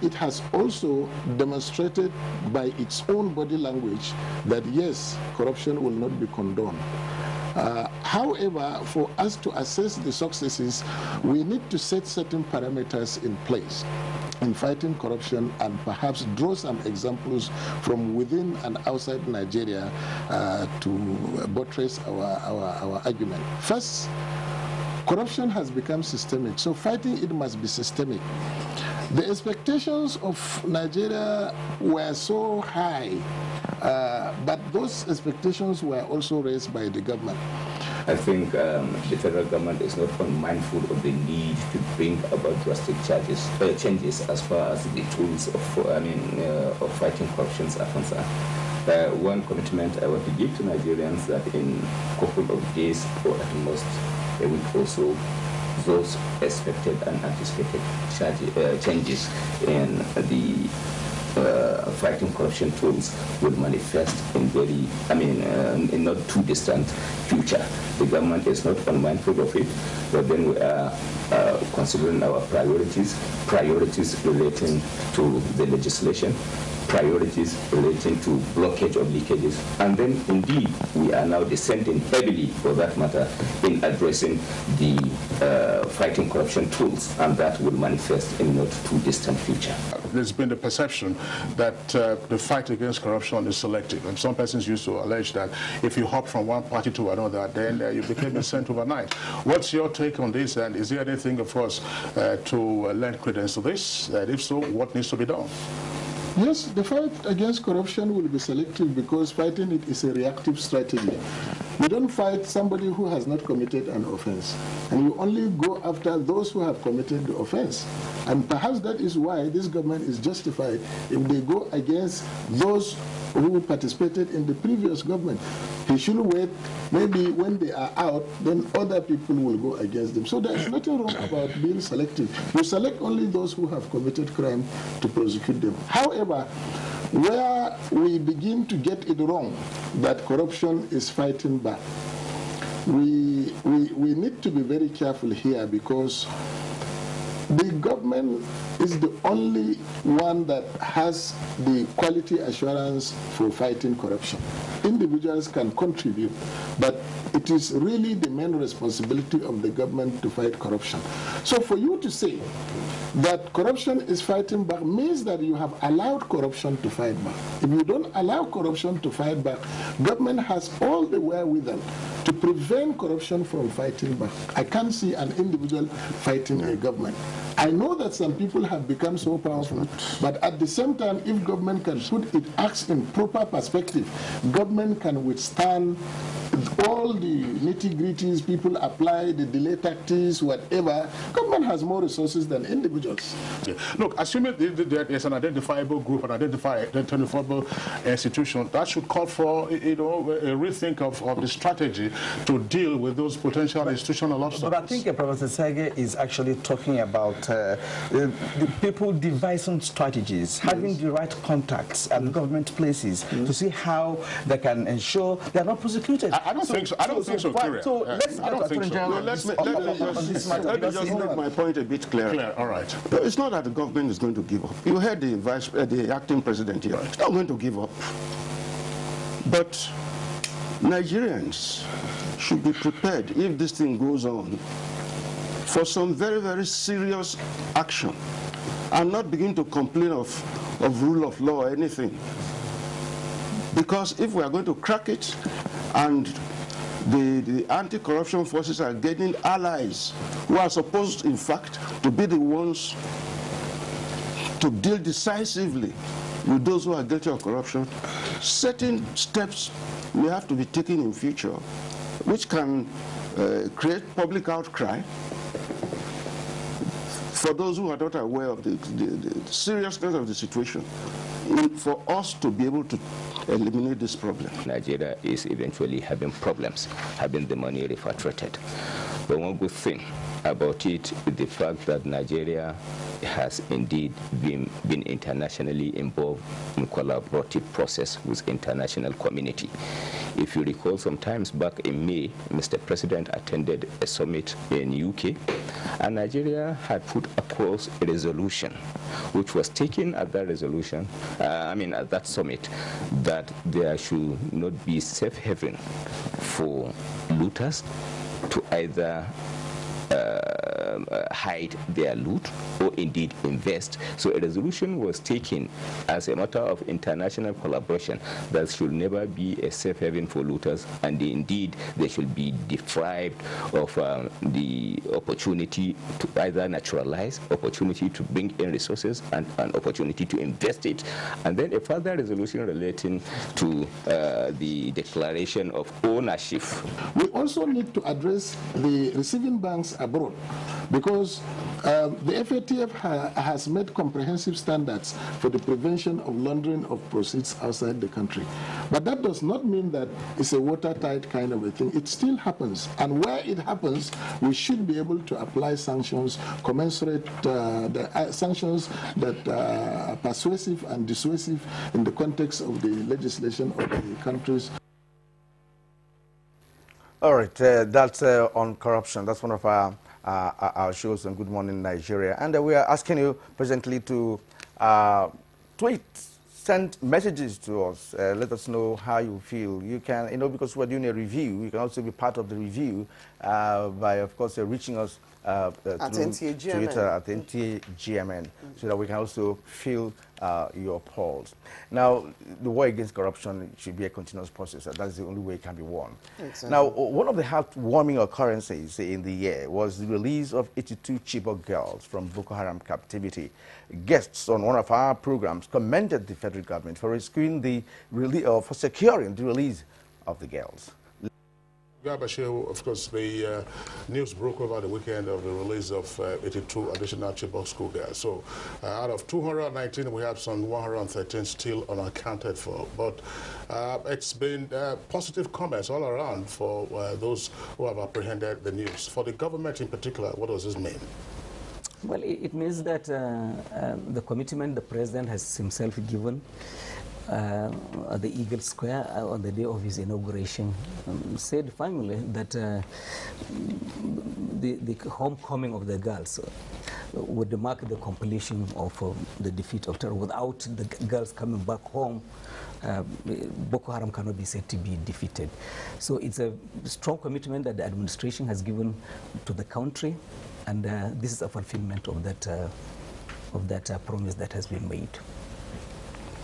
It has also demonstrated by its own body language that yes, corruption will not be condoned. However, for us to assess the successes, we need to set certain parameters in place in fighting corruption and perhaps draw some examples from within and outside Nigeria to buttress our argument. First, corruption has become systemic, so fighting it must be systemic. The expectations of Nigeria were so high, but those expectations were also raised by the government. I think the federal government is not unmindful of the need to bring about drastic changes as far as the tools of fighting corruption are concerned. One commitment I want to give to Nigerians that in a couple of days or at most a week or so, those expected and anticipated changes in the fighting corruption tools will manifest in in not too distant future. The government is not unmindful of it, but then we are considering our priorities relating to the legislation, priorities relating to blockage of leakages, and then indeed we are now descending heavily, for that matter, in addressing the fighting corruption tools, and that will manifest in not too distant future. There's been the perception that the fight against corruption is selective, and some persons used to allege that if you hop from one party to another, then you became a saint overnight. What's your take on this, and is there anything of us to lend credence to this? If so, what needs to be done? Yes, the fight against corruption will be selective because fighting it is a reactive strategy. You don't fight somebody who has not committed an offense, and you only go after those who have committed the offense. And perhaps that is why this government is justified if they go against those who participated in the previous government. He should wait, maybe when they are out, then other people will go against them. So there is nothing wrong about being selective. You select only those who have committed crime to prosecute them. However, where we begin to get it wrong, that corruption is fighting back, we need to be very careful here, because the government is the only one that has the quality assurance for fighting corruption. Individuals can contribute, but it is really the main responsibility of the government to fight corruption. So for you to say that corruption is fighting back means that you have allowed corruption to fight back. If you don't allow corruption to fight back, government has all the wherewithal to prevent corruption from fighting back. I can't see an individual fighting a government. I know that some people have become so powerful, but at the same time, if government can put its acts in proper perspective, government can withstand all the nitty-gritties, people apply the delay tactics, whatever, government has more resources than individuals. Yeah. Look, assuming there's an identifiable group, an identifiable institution, that should call for, you know, a rethink of the strategy to deal with those potential institutional obstacles. But I think Professor Sege is actually talking about the people devising strategies, having the right contacts at government places to see how they can ensure they are not prosecuted. I don't think so. I don't think so, Kyria. So let's I don't think so. Let me just make my point a bit clearer. All right. No, it's not that the government is going to give up. You heard the acting president here. It's not going to give up. But Nigerians should be prepared, if this thing goes on, for some very, very serious action, and not begin to complain of rule of law or anything. Because if we are going to crack it, and the anti-corruption forces are getting allies who are supposed, in fact, to be the ones to deal decisively with those who are guilty of corruption, certain steps may have to be taken in future, which can create public outcry for those who are not aware of the seriousness of the situation, for us to be able to eliminate this problem. Nigeria is eventually having problems, having the money repatriated. But one good thing about it is the fact that Nigeria has indeed been internationally involved in collaborative process with international community. If you recall, some times back in May, Mr. President attended a summit in UK, and Nigeria had put across a resolution, which was taken at that resolution, at that summit, that there should not be safe haven for looters to either hide their loot or indeed invest. So a resolution was taken as a matter of international collaboration that should never be a safe haven for looters, and indeed they should be deprived of the opportunity to either naturalize, opportunity to bring in resources, and an opportunity to invest it. And then a further resolution relating to the declaration of ownership. We also need to address the receiving banks abroad, because the FATF has made comprehensive standards for the prevention of laundering of proceeds outside the country. But that does not mean that it's a watertight kind of a thing. It still happens. And where it happens, we should be able to apply sanctions, commensurate sanctions that are persuasive and dissuasive in the context of the legislation of the countries. All right, that's on corruption. That's one of our shows on Good Morning Nigeria. And we are asking you presently to tweet, send messages to us. Let us know how you feel. You can, because we're doing a review, you can also be part of the review by, of course, reaching us through Twitter at NTAGMN, so that we can also feel your pulse. Now, the war against corruption should be a continuous process. That's the only way it can be won. Exactly. Now, one of the heartwarming occurrences in the year was the release of 82 Chibok girls from Boko Haram captivity. Guests on one of our programs commended the federal government for rescuing for securing the release of the girls. Bashir, of course, the news broke over the weekend of the release of 82 additional Chibok school girls. So out of 219, we have some 113 still unaccounted for. But it's been positive comments all around for those who have apprehended the news. For the government in particular, what does this mean? Well, it means that the commitment the president has himself given at the Eagle Square on the day of his inauguration said finally that the homecoming of the girls would mark the completion of the defeat of terror. Without the girls coming back home, Boko Haram cannot be said to be defeated. So it's a strong commitment that the administration has given to the country, and this is a fulfillment of that promise that has been made.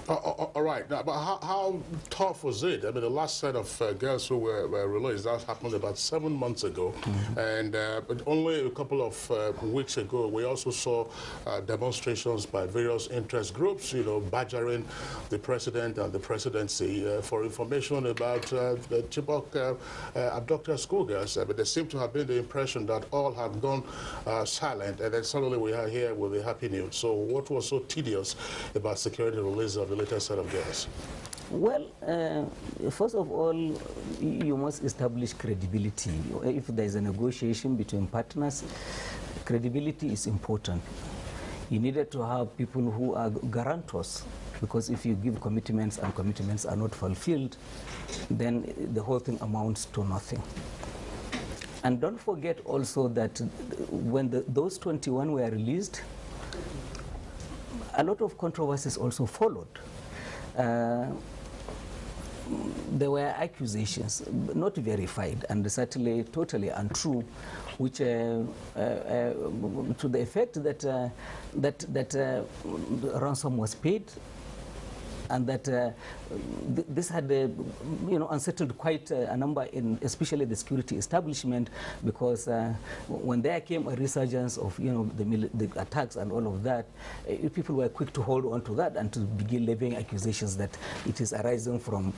All right. Now, but how tough was it? I mean, the last set of girls who were released, that happened about 7 months ago. And but only a couple of weeks ago, we also saw demonstrations by various interest groups, you know, badgering the president and the presidency for information about the Chibok abducted schoolgirls. But there seemed to have been the impression that all had gone silent. And then suddenly we are here with the happy news. So what was so tedious about securing the release of the latest set of girls? Well, first of all, you must establish credibility. If there is a negotiation between partners, credibility is important. You needed to have people who are guarantors, because if you give commitments and commitments are not fulfilled, then the whole thing amounts to nothing. And don't forget also that when those 21 were released, a lot of controversies also followed. There were accusations, not verified, and certainly totally untrue, which to the effect that ransom was paid, and that this had, unsettled quite a number in, especially the security establishment, because when there came a resurgence of, the attacks and all of that, people were quick to hold on to that and to begin levying accusations that it is arising from.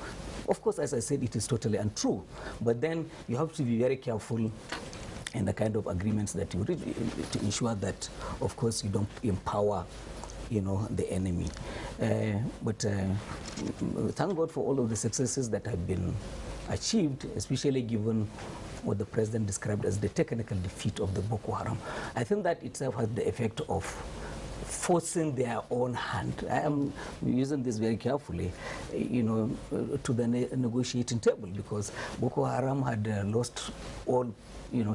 Of course, as I said, it is totally untrue, but then you have to be very careful in the kind of agreements that you reach to ensure that, of course, you don't empower the enemy. But thank God for all of the successes that have been achieved, especially given what the president described as the technical defeat of the Boko Haram. I think that itself has the effect of forcing their own hand. I am using this very carefully, to the negotiating table, because Boko Haram had lost all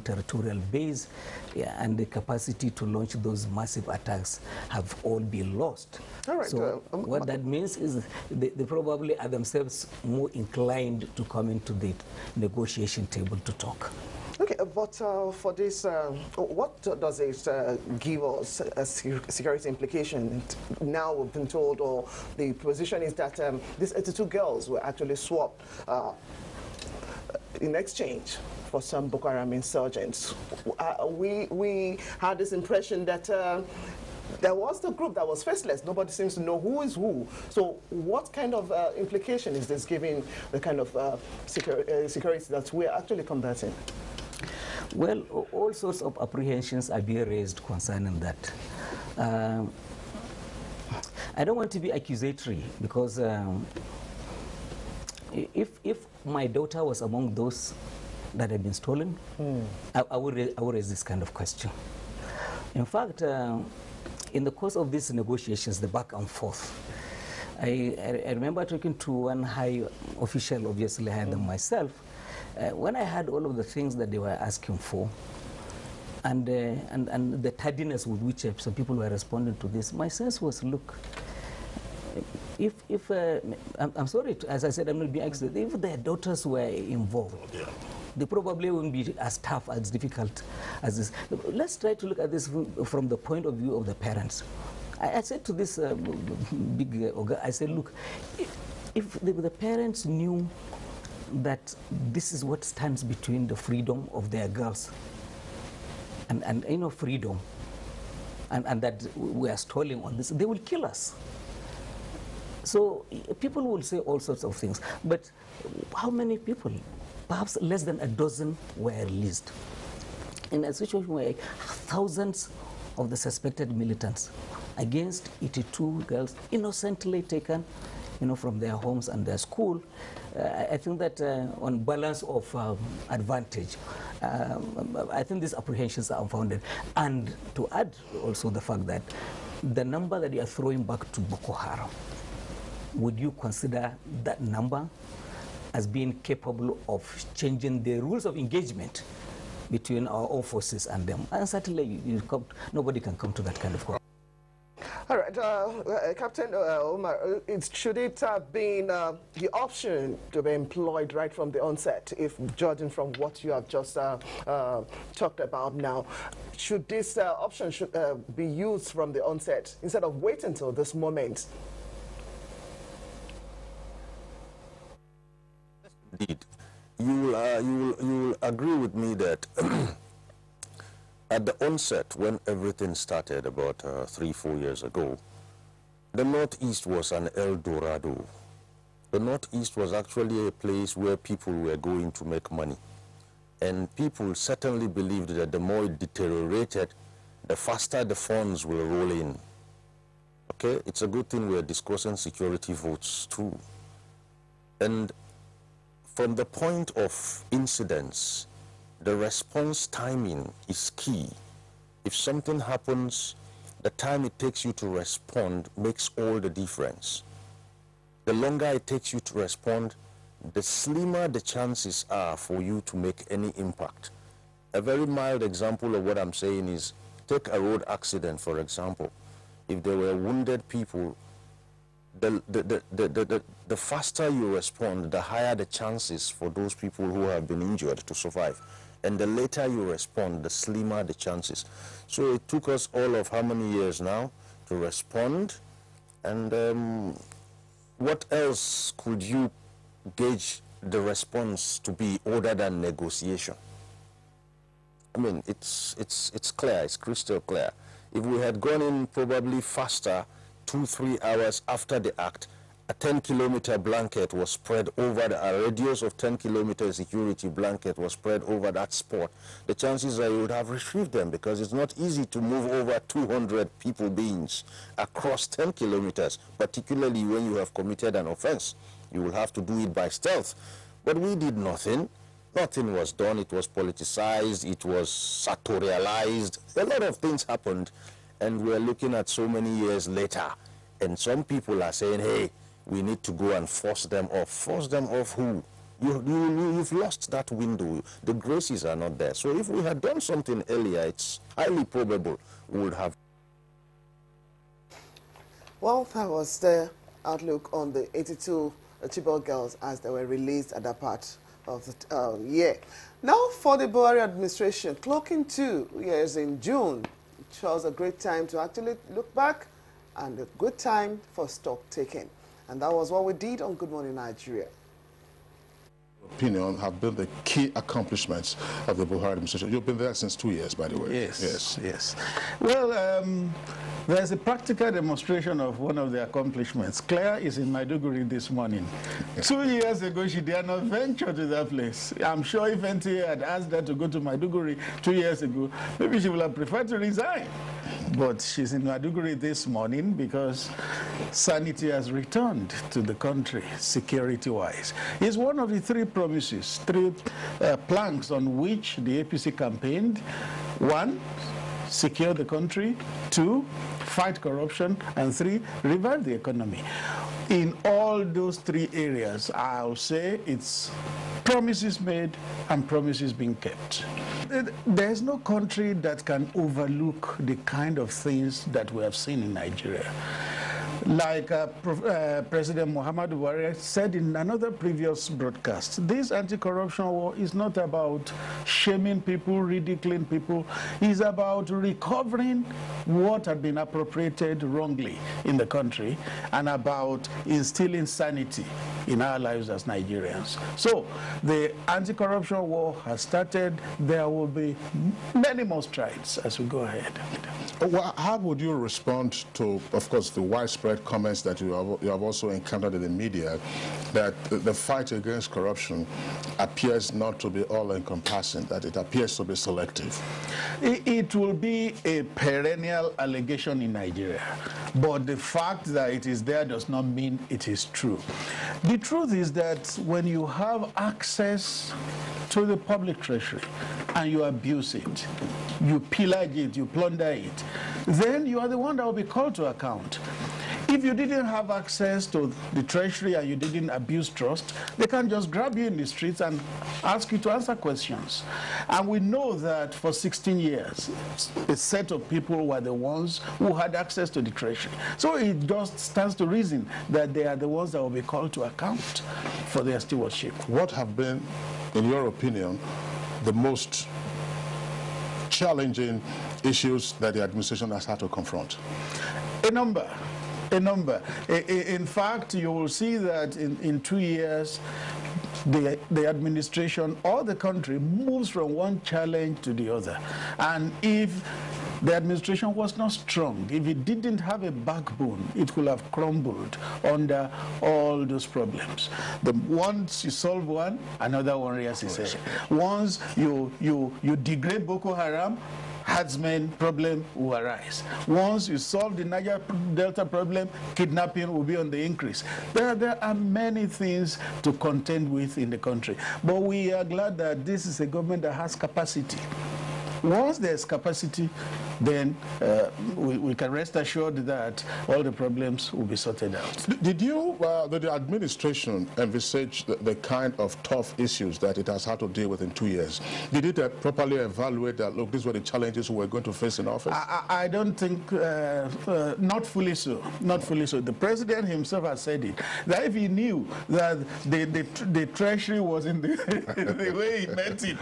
territorial base, and the capacity to launch those massive attacks have all been lost. All right, so what that means is they probably are themselves more inclined to come into the negotiation table to talk. Okay, but for this, what does it give us as security implication? Now we've been told, or the position is that these 82 girls were actually swapped in exchange for some Boko Haram insurgents. We had this impression that there was the group that was faceless. Nobody seems to know who is who. So what kind of implication is this giving the kind of security that we're actually combating? Well, all sorts of apprehensions are being raised concerning that. I don't want to be accusatory, because if my daughter was among those that had been stolen, I would raise this kind of question. In fact, in the course of these negotiations, the back and forth, I remember talking to one high official, obviously higher than myself, when I heard all of the things that they were asking for, and the tardiness with which some people were responding to this, my sense was, look, if I'm sorry, as I said, I'm not being accurate, if their daughters were involved, they probably wouldn't be as tough, as difficult as this. Let's try to look at this from the point of view of the parents. I said to this big I said, look, if the parents knew that this is what stands between the freedom of their girls and freedom, and that we are stalling on this, they will kill us. So people will say all sorts of things, but how many people? Perhaps less than a dozen were released. In a situation where thousands of the suspected militants against 82 girls innocently taken, from their homes and their school, I think that on balance of advantage, I think these apprehensions are unfounded. And to add also the fact that the number that you are throwing back to Boko Haram, would you consider that number as being capable of changing the rules of engagement between our own forces and them? And certainly nobody can come to that kind of conclusion. All right, Captain Omar, should it have been the option to be employed right from the onset, if judging from what you have just talked about now? Should this option be used from the onset instead of waiting until this moment? you will agree with me that at the onset, when everything started about 3-4 years ago, the Northeast was an El Dorado. The Northeast was actually a place where people were going to make money. And people certainly believed that the more it deteriorated, the faster the funds will roll in. Okay, it's a good thing we're discussing security votes too. And from the point of incidents, the response timing is key. If something happens, the time it takes you to respond makes all the difference. The longer it takes you to respond, the slimmer the chances are for you to make any impact. A very mild example of what I'm saying is, take a road accident, for example. If there were wounded people, the faster you respond, the higher the chances for those people who have been injured to survive. And the later you respond, the slimmer the chances. So it took us all of how many years now to respond? And what else could you gauge the response to be other than negotiation? I mean, it's clear, it's crystal clear. If we had gone in probably faster, 2-3 hours after the act, a 10-kilometer blanket was spread over, a radius of 10-kilometer security blanket was spread over that spot, the chances are you would have retrieved them, because it's not easy to move over 200 people beings across 10 kilometers, particularly when you have committed an offense. You will have to do it by stealth. But we did nothing. Nothing was done. It was politicized. It was sartorialized. A lot of things happened, and we're looking at so many years later, and some people are saying, hey, we need to go and force them off. Force them off who? You've lost that window. The graces are not there. So if we had done something earlier, it's highly probable we would have. Well, that was the outlook on the 82 Chibok girls as they were released at that part of the year. Now for the Buhari administration, clocking 2 years in June, it shows a great time to actually look back and a good time for stock taking. And that was what we did on Good Morning Nigeria. Opinion have been the key accomplishments of the Buhari administration. You've been there since 2 years, by the way. Yes. Well, there's a practical demonstration of one of the accomplishments. Claire is in Maiduguri this morning. 2 years ago, she did not venture to that place. I'm sure if NTA had asked her to go to Maiduguri 2 years ago, maybe she would have preferred to resign. But she's in Maiduguri this morning because sanity has returned to the country, security-wise. It's one of the three promises, three planks on which the APC campaigned. 1, secure the country. 2, fight corruption. And 3, revive the economy. In all those 3 areas, I'll say it's promises made and promises being kept. There's no country that can overlook the kind of things that we have seen in Nigeria. Like President Muhammadu Buhari said in another previous broadcast, this anti-corruption war is not about shaming people, ridiculing people. It's about recovering what had been appropriated wrongly in the country and about instilling sanity in our lives as Nigerians. So the anti-corruption war has started. There will be many more strides as we go ahead. Well, how would you respond to, of course, the widespread comments that you have also encountered in the media that the fight against corruption appears not to be all-encompassing, that it appears to be selective? It will be a perennial allegation in Nigeria, but the fact that it is there does not mean it is true. The truth is that when you have access to the public treasury and you abuse it, you pillage it, you plunder it, then you are the one that will be called to account. If you didn't have access to the treasury and you didn't abuse trust, they can just grab you in the streets and ask you to answer questions. And we know that for 16 years, a set of people were the ones who had access to the treasury. So it just stands to reason that they are the ones that will be called to account for their stewardship. What have been, in your opinion, the most challenging issues that the administration has had to confront? A number. In fact, you will see that in 2 years, the administration or the country moves from one challenge to the other. And if the administration was not strong, if it didn't have a backbone, it could have crumbled under all those problems. Once you solve one, another one rears its head. Once you degrade Boko Haram, herdsmen problem will arise. Once you solve the Niger Delta problem, kidnapping will be on the increase. There are many things to contend with in the country. But we are glad that this is a government that has capacity. Once there's capacity, then we can rest assured that all the problems will be sorted out. Did you, did the administration envisage the kind of tough issues that it has had to deal with in 2 years? Did it properly evaluate that, look, these were the challenges we were going to face in office? I don't think, not fully so, not fully so. The president himself has said it, that if he knew that the treasury was in the way he meant it,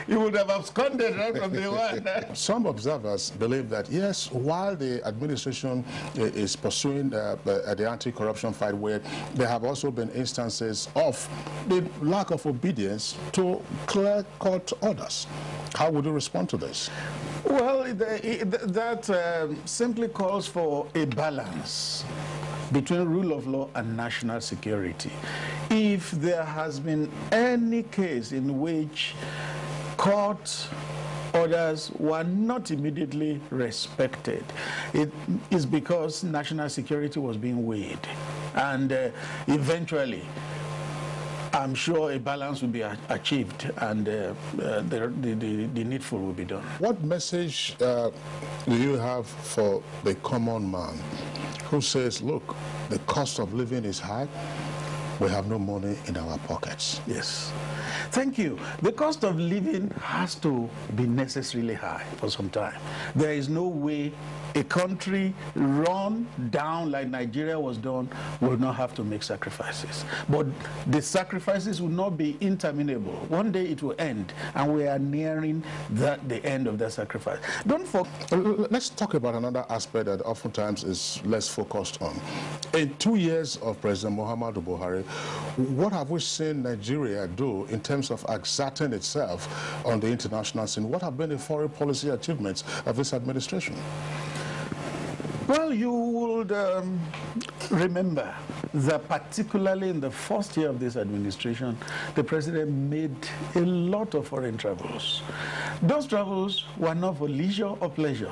he would have absconded right from day one. Some observers believe that, yes, while the administration is pursuing the anti-corruption fight, where there have also been instances of the lack of obedience to clear-cut orders. How would you respond to this? Well, that simply calls for a balance between rule of law and national security. If there has been any case in which court orders were not immediately respected, it is because national security was being weighed. And eventually, I'm sure a balance will be achieved, and the needful will be done. What message do you have for the common man who says, look, the cost of living is high, we have no money in our pockets? Yes. Thank you. The cost of living has to be necessarily high for some time. There is no way a country run down like Nigeria was done will not have to make sacrifices. But the sacrifices will not be interminable. One day it will end, and we are nearing the end of that sacrifice. Don't forget. Let's talk about another aspect that oftentimes is less focused on. In 2 years of President Muhammadu Buhari, what have we seen Nigeria do in terms of exerting itself on the international scene? What have been the foreign policy achievements of this administration? Well, you would remember that particularly in the first year of this administration, the president made a lot of foreign travels. Those travels were not for leisure or pleasure.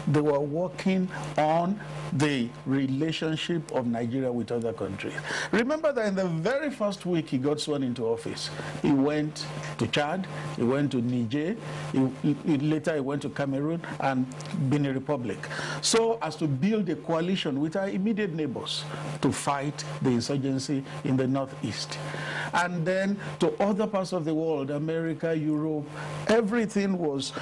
They were working on the relationship of Nigeria with other countries. Remember that in the very first week he got sworn into office, he went to Chad, he went to Niger, later he went to Cameroon and Benin Republic, so as to build a coalition with our immediate neighbors to fight the insurgency in the northeast. And then to other parts of the world, America, Europe, everything was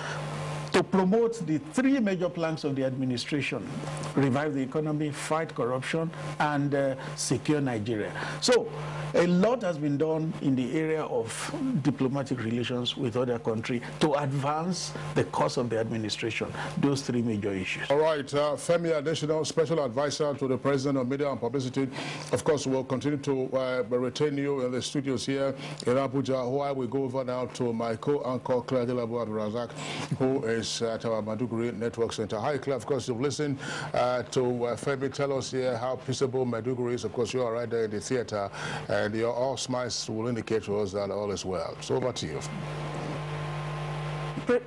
to promote the three major planks of the administration: revive the economy, fight corruption, and secure Nigeria. So a lot has been done in the area of diplomatic relations with other countries to advance the cause of the administration, those three major issues. All right, Femi Adesina, Special Advisor to the President of Media and Publicity. Of course, we'll continue to retain you in the studios here in Abuja, while we go over now to my co-anchor, Claire Delabu Abdurazak, who is at our Maiduguri Network Center. Hi, Claire. Of course, you've listened to Femi tell us here how peaceable Maiduguri is. Of course, you are right there in the theater, and your all smiles will indicate to us that all is well. So over to you.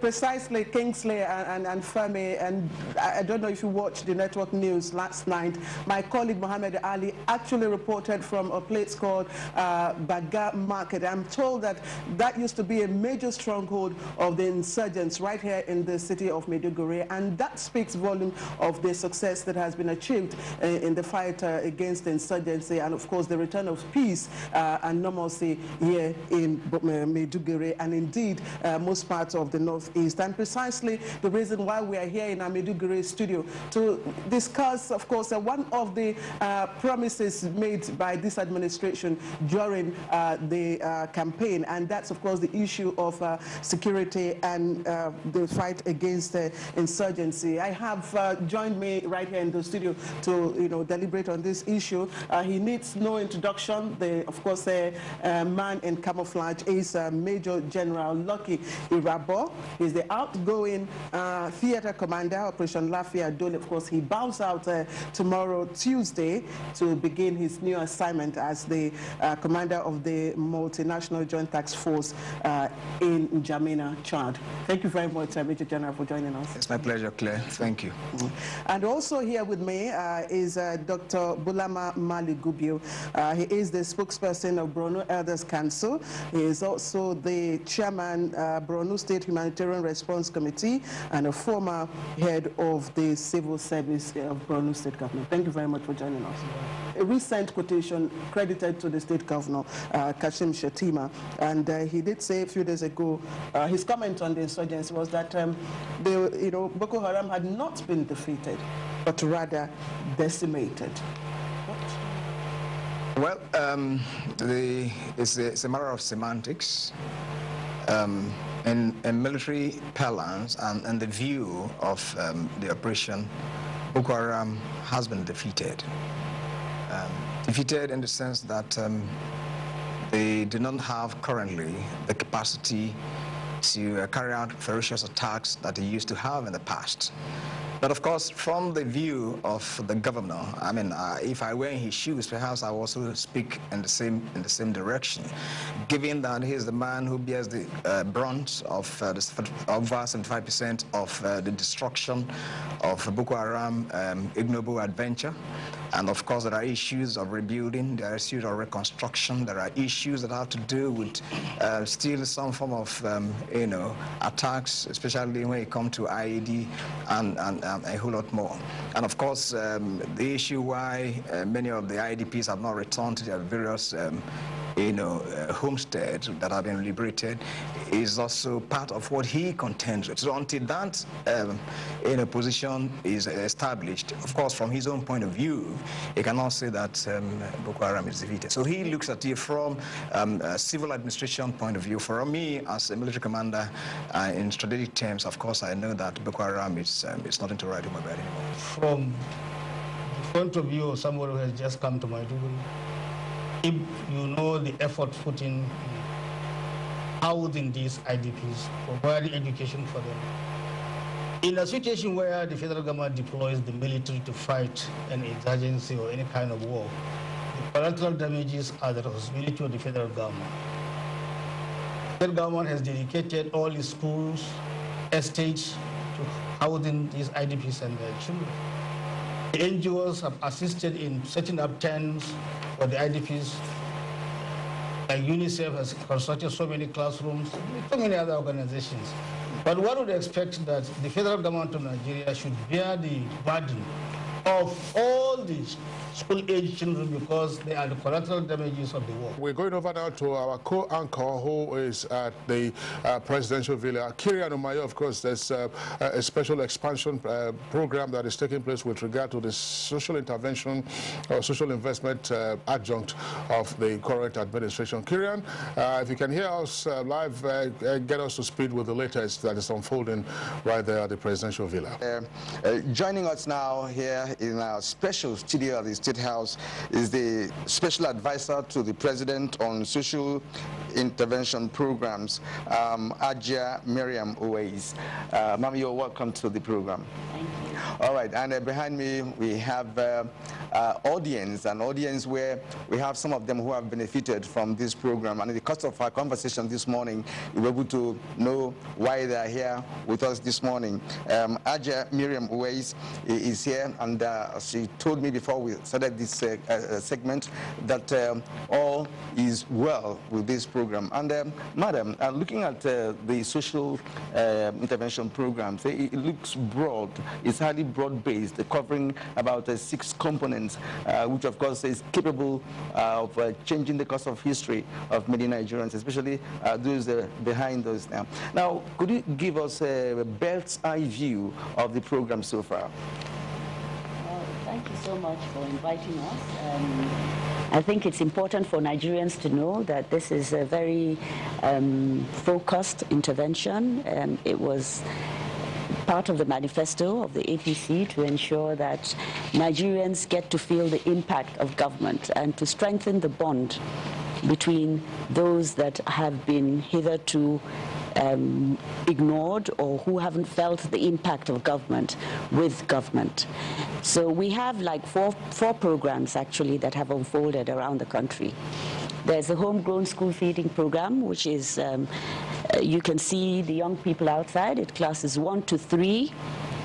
Precisely, Kingsley and Femi, and I don't know if you watched the network news last night. My colleague Mohammed Ali actually reported from a place called Baga Market. I'm told that that used to be a major stronghold of the insurgents right here in the city of Maiduguri, and that speaks volume of the success that has been achieved in the fight against the insurgency, and of course the return of peace and normalcy here in Maiduguri, and indeed most parts of the Northeast. And precisely the reason why we are here in our Maiduguri studio to discuss, of course, one of the promises made by this administration during the campaign, and that's, of course, the issue of security and the fight against insurgency. I have joined me right here in the studio to, deliberate on this issue. He needs no introduction. Of course, man in camouflage is Major General Lucky Irabo. He's the outgoing theater commander, Operation Lafia Dole. Of course, he bows out tomorrow, Tuesday, to begin his new assignment as the commander of the Multinational Joint Task Force in N'Djamena, Chad. Thank you very much, Major General, for joining us. It's my pleasure, Claire. Thank you. And also here with me is Dr. Bulama Maligubio. He is the spokesperson of Borno Elders Council. He is also the chairman, Borno State Humanitarian Response Committee, and a former head of the civil service of Borno State Government. Thank you very much for joining us. A recent quotation credited to the state governor, Kashim Shettima, and he did say a few days ago, his comment on the insurgency was that Boko Haram had not been defeated, but rather decimated. Well, it's a matter of semantics. In military parlance and the view of the operation, Boko Haram has been defeated. Defeated in the sense that they do not have currently the capacity to carry out ferocious attacks that they used to have in the past. But of course, from the view of the governor, I mean, if I were in his shoes, perhaps I would also speak in the same direction, given that he is the man who bears the brunt of over 75% of the destruction of Boko Haram ignoble adventure. And of course, there are issues of rebuilding, there are issues of reconstruction, there are issues that have to do with still some form of, attacks, especially when it comes to IED and a whole lot more. And of course, the issue why many of the IDPs have not returned to their various homesteads that have been liberated is also part of what he contends with. So until that position is established, of course, from his own point of view, he cannot say that Boko Haram is defeated. So he looks at it from a civil administration point of view. For me, as a military commander, in strategic terms, of course, I know that Boko Haram is nothing to write home about anymore. From the point of view of somebody who has just come to Maiduguri, if you know the effort put in housing these IDPs, providing education for them, in a situation where the federal government deploys the military to fight an insurgency or any kind of war, the collateral damages are the responsibility of the federal government. The federal government has dedicated all its schools, estates to housing these IDPs and their children. The NGOs have assisted in setting up tents for the IDPs. Like UNICEF has constructed so many classrooms, so many other organizations. But one would expect that the federal government of Nigeria should bear the burden of all the school-age children because they are the collateral damages of the war. We're going over now to our co-anchor who is at the presidential villa. Kirian Umayo, of course, there's a special expansion program that is taking place with regard to the social intervention or social investment adjunct of the current administration. Kirian, if you can hear us live, get us to speed with the latest that is unfolding right there at the presidential villa. Joining us now here in our special studio at the State House is the special advisor to the president on social intervention programs, Ajia Miriam Owais. Ma'am, you're welcome to the program. Thank you. All right, and behind me we have an audience where we have some of them who have benefited from this program. And in the course of our conversation this morning, we were able to know why they are here with us this morning. Ajia Miriam Owais is here, and she told me before we started this segment that all is well with this program. And madam, looking at the social intervention programs, it looks broad. It's hardly broad-based, covering about 6 components, which of course is capable of changing the course of history of many Nigerians, especially those behind us now. Now, could you give us a bird's eye view of the program so far? Thank you so much for inviting us. I think it's important for Nigerians to know that this is a very focused intervention. It was part of the manifesto of the APC to ensure that Nigerians get to feel the impact of government and to strengthen the bond between those that have been hitherto ignored or who haven't felt the impact of government with government. So we have like four programs actually that have unfolded around the country. There's a homegrown school feeding program, which is, you can see the young people outside. It classes 1 to 3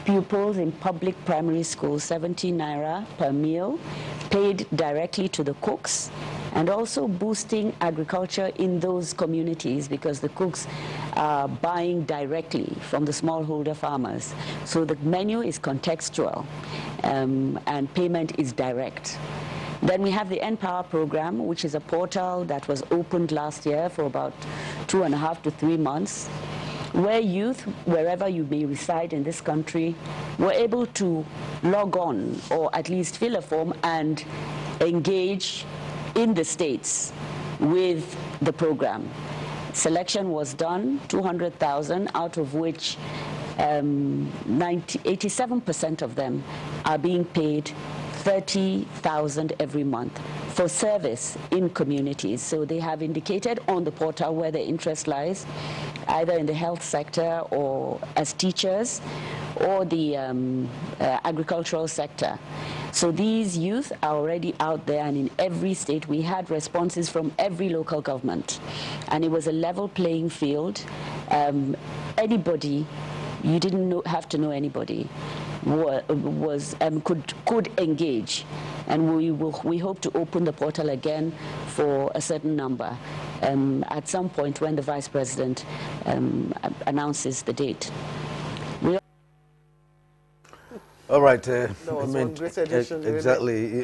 pupils in public primary schools, 17 naira per meal, paid directly to the cooks, and also boosting agriculture in those communities because the cooks are buying directly from the smallholder farmers. So the menu is contextual and payment is direct. Then we have the Empower program, which is a portal that was opened last year for about 2.5 to 3 months, where youth, wherever you may reside in this country, were able to log on or at least fill a form and engage in the states with the program. Selection was done, 200,000, out of which 87% of them are being paid 30,000 every month for service in communities. So they have indicated on the portal where their interest lies, either in the health sector or as teachers or the agricultural sector. So these youth are already out there, and in every state we had responses from every local government. And it was a level playing field. Anybody, you didn't have to know anybody, could engage. And we hope to open the portal again for a certain number at some point when the Vice President announces the date. All right. Exactly.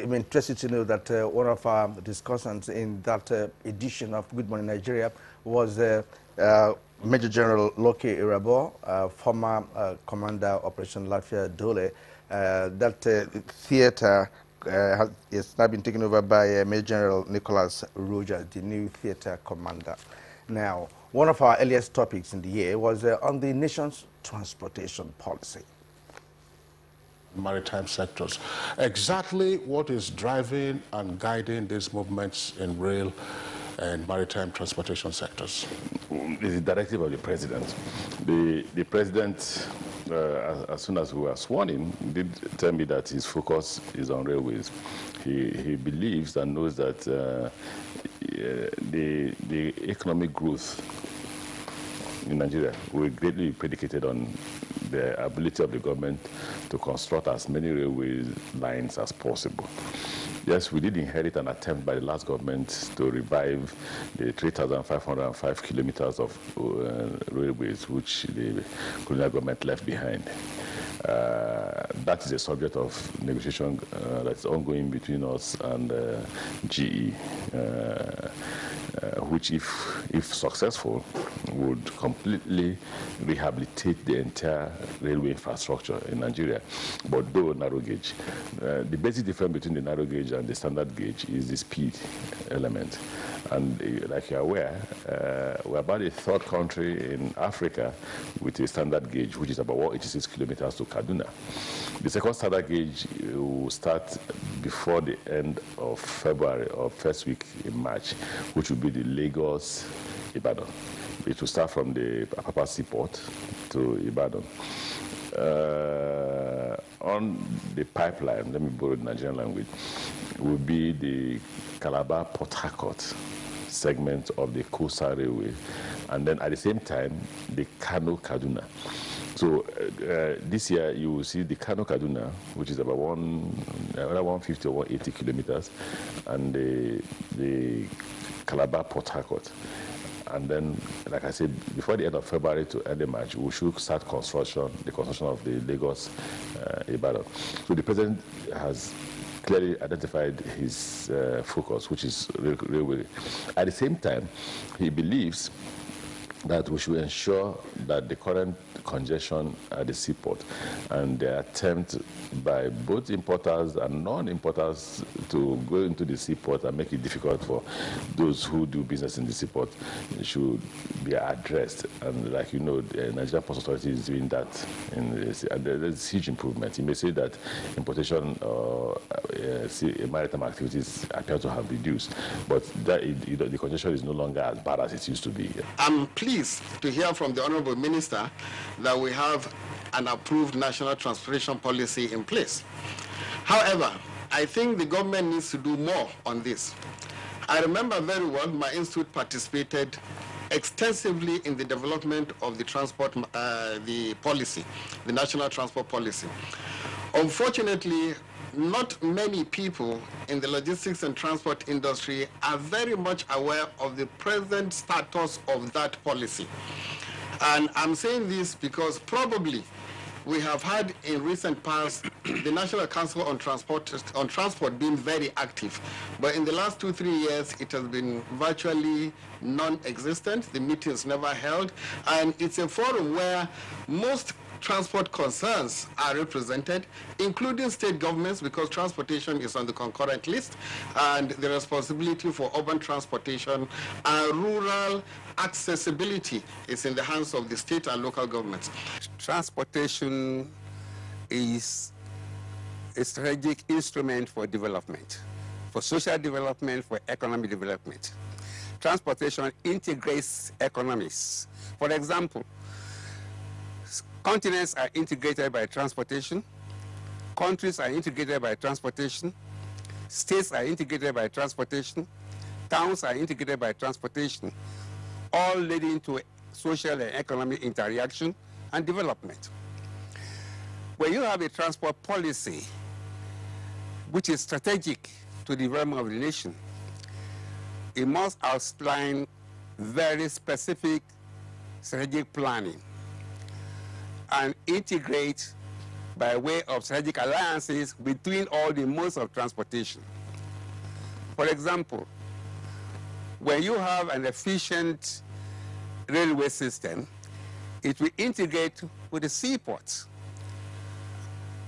I'm interested to know that one of our discussants in that edition of Good Morning Nigeria was Major General Loke Irabo, former Commander Operation Lafia Dole. That theater has now been taken over by Major General Nicholas Roger, the new theater commander. Now, one of our earliest topics in the year was on the nation's transportation policy. Maritime sectors. Exactly what is driving and guiding these movements in rail and maritime transportation sectors? It's the directive of the president. The president, as soon as we were sworn in, did tell me that his focus is on railways. He believes and knows that the economic growth in Nigeria will greatly be predicated on the ability of the government to construct as many railway lines as possible. Yes, we did inherit an attempt by the last government to revive the 3,505 kilometers of railways which the colonial government left behind. That is a subject of negotiation that's ongoing between us and GE, which, if successful, would completely rehabilitate the entire railway infrastructure in Nigeria, but though narrow gauge. The basic difference between the narrow gauge and the standard gauge is the speed element. And like you're aware, we're about the third country in Africa with a standard gauge, which is about 186 kilometers to Kaduna. The second standard gauge will start before the end of February or first week in March, which will be the Lagos-Ibadan. It will start from the Apapa Seaport to Ibadan. On the pipeline, let me borrow the Nigerian language, will be the Calabar-Port Harcourt segment of the Coastal Railway, and then at the same time, the Kano-Kaduna. So this year, you will see the Kano-Kaduna, which is about 150 or 180 kilometers, and the Calabar-Port Harcourt. And then, like I said, before the end of February to end of March, we should start the construction of the Lagos-Ibadan. So the president has clearly identified his focus, which is railway. At the same time, he believes that we should ensure that the current congestion at the seaport and the attempt by both importers and non-importers to go into the seaport and make it difficult for those who do business in the seaport should be addressed. And like you know, the Nigerian Ports Authority is doing that, and there's huge improvement. You may say that importation maritime activities appear to have reduced, but that, the congestion is no longer as bad as it used to be. I'm pleased to hear from the Honorable Minister that we have an approved national transportation policy in place. However, I think the government needs to do more on this. I remember very well my institute participated extensively in the development of the transport, the policy, the national transport policy. Unfortunately, not many people in the logistics and transport industry are very much aware of the present status of that policy. And I'm saying this because probably we have had in recent past the National Council on Transport being very active. But in the last 2-3 years, it has been virtually non-existent. The meetings never held. And it's a forum where most transport concerns are represented, including state governments, because transportation is on the concurrent list, and the responsibility for urban transportation and rural accessibility is in the hands of the state and local governments. Transportation is a strategic instrument for development, for social development, for economic development. Transportation integrates economies. For example, continents are integrated by transportation, countries are integrated by transportation, states are integrated by transportation, towns are integrated by transportation, all leading to social and economic interaction and development. When you have a transport policy which is strategic to the development of the nation, it must outline very specific strategic planning and integrate by way of strategic alliances between all the modes of transportation. For example, when you have an efficient railway system, it will integrate with the seaports.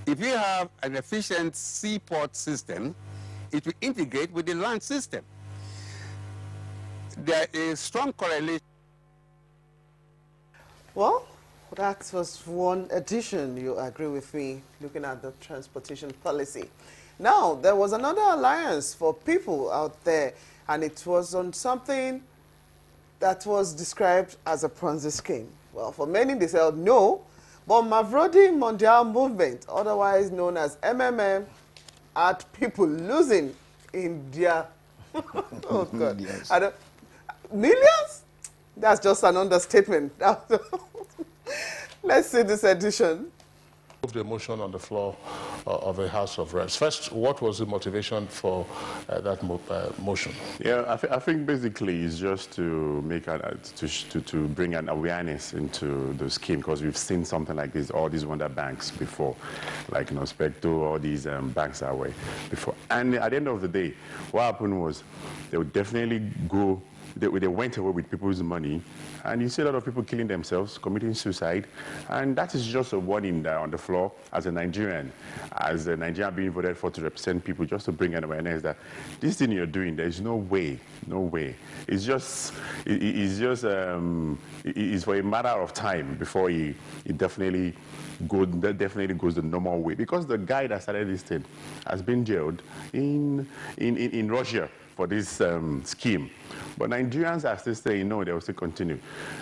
If you have an efficient seaport system, it will integrate with the land system. There is strong correlation. Well, that was one addition, you agree with me, looking at the transportation policy. Now, there was another alliance for people out there, and it was on something that was described as a Ponzi scheme. Well, for many, they said no, but Mavrodi Mondial Movement, otherwise known as MMM, had people losing in their, oh God, Yes. Millions? That's just an understatement. Let's see this edition. The motion on the floor of the House of Reps. First, what was the motivation for that motion? Yeah, I think basically it's just to make to bring an awareness into the scheme, because we've seen something like this, all these wonder banks before, like Specto, all these banks that way before. And at the end of the day, what happened was they would definitely go. They went away with people's money, and you see a lot of people killing themselves, committing suicide, and that is just a warning on the floor as a Nigerian being voted for to represent people, just to bring an awareness that this thing you're doing, there's no way. It's for a matter of time before it definitely goes the normal way, because the guy that started this thing has been jailed in Russia for this scheme. But Nigerians are still saying no, they will still continue.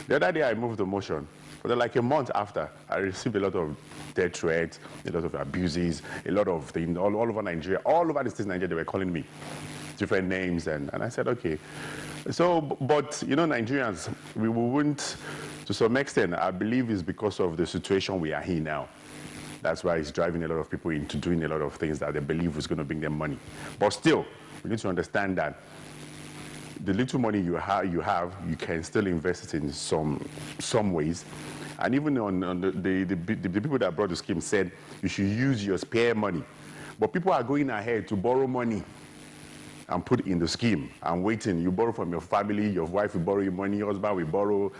The other day I moved the motion, but like a month after, I received a lot of death threats, a lot of abuses, a lot of things all over Nigeria, all over the states in Nigeria, they were calling me different names, and I said, okay. So, but you know, Nigerians, we wouldn't, to some extent, I believe it's because of the situation we are in now. That's why it's driving a lot of people into doing a lot of things that they believe is going to bring them money. But still, we need to understand that the little money you have, you can still invest it in some ways. And even on the people that brought the scheme said you should use your spare money. But people are going ahead to borrow money and put in the scheme and waiting. You borrow from your family, your wife will borrow your money, your husband will borrow,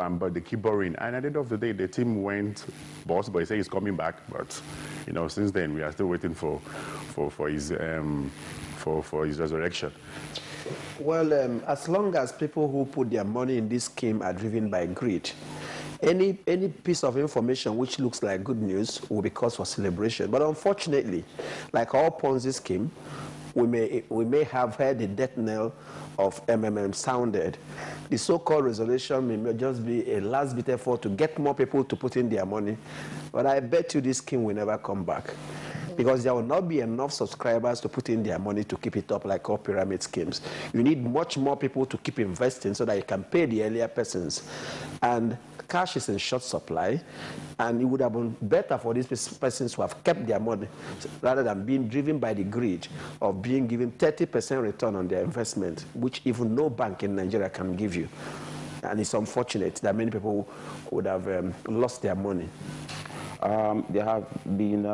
but they keep borrowing. And at the end of the day, the team went boss, but he said he's coming back. But you know, since then we are still waiting for his resurrection. Well, as long as people who put their money in this scheme are driven by greed, any piece of information which looks like good news will be cause for celebration. But unfortunately, like all Ponzi scheme, we may have heard the death knell of MMM sounded. The so-called resolution may just be a last-bit effort to get more people to put in their money. But I bet you this scheme will never come back, because there will not be enough subscribers to put in their money to keep it up like all pyramid schemes. You need much more people to keep investing so that you can pay the earlier persons. And cash is in short supply, and it would have been better for these persons who have kept their money rather than being driven by the greed of being given 30% return on their investment, which even no bank in Nigeria can give you. And it's unfortunate that many people would have lost their money. There have been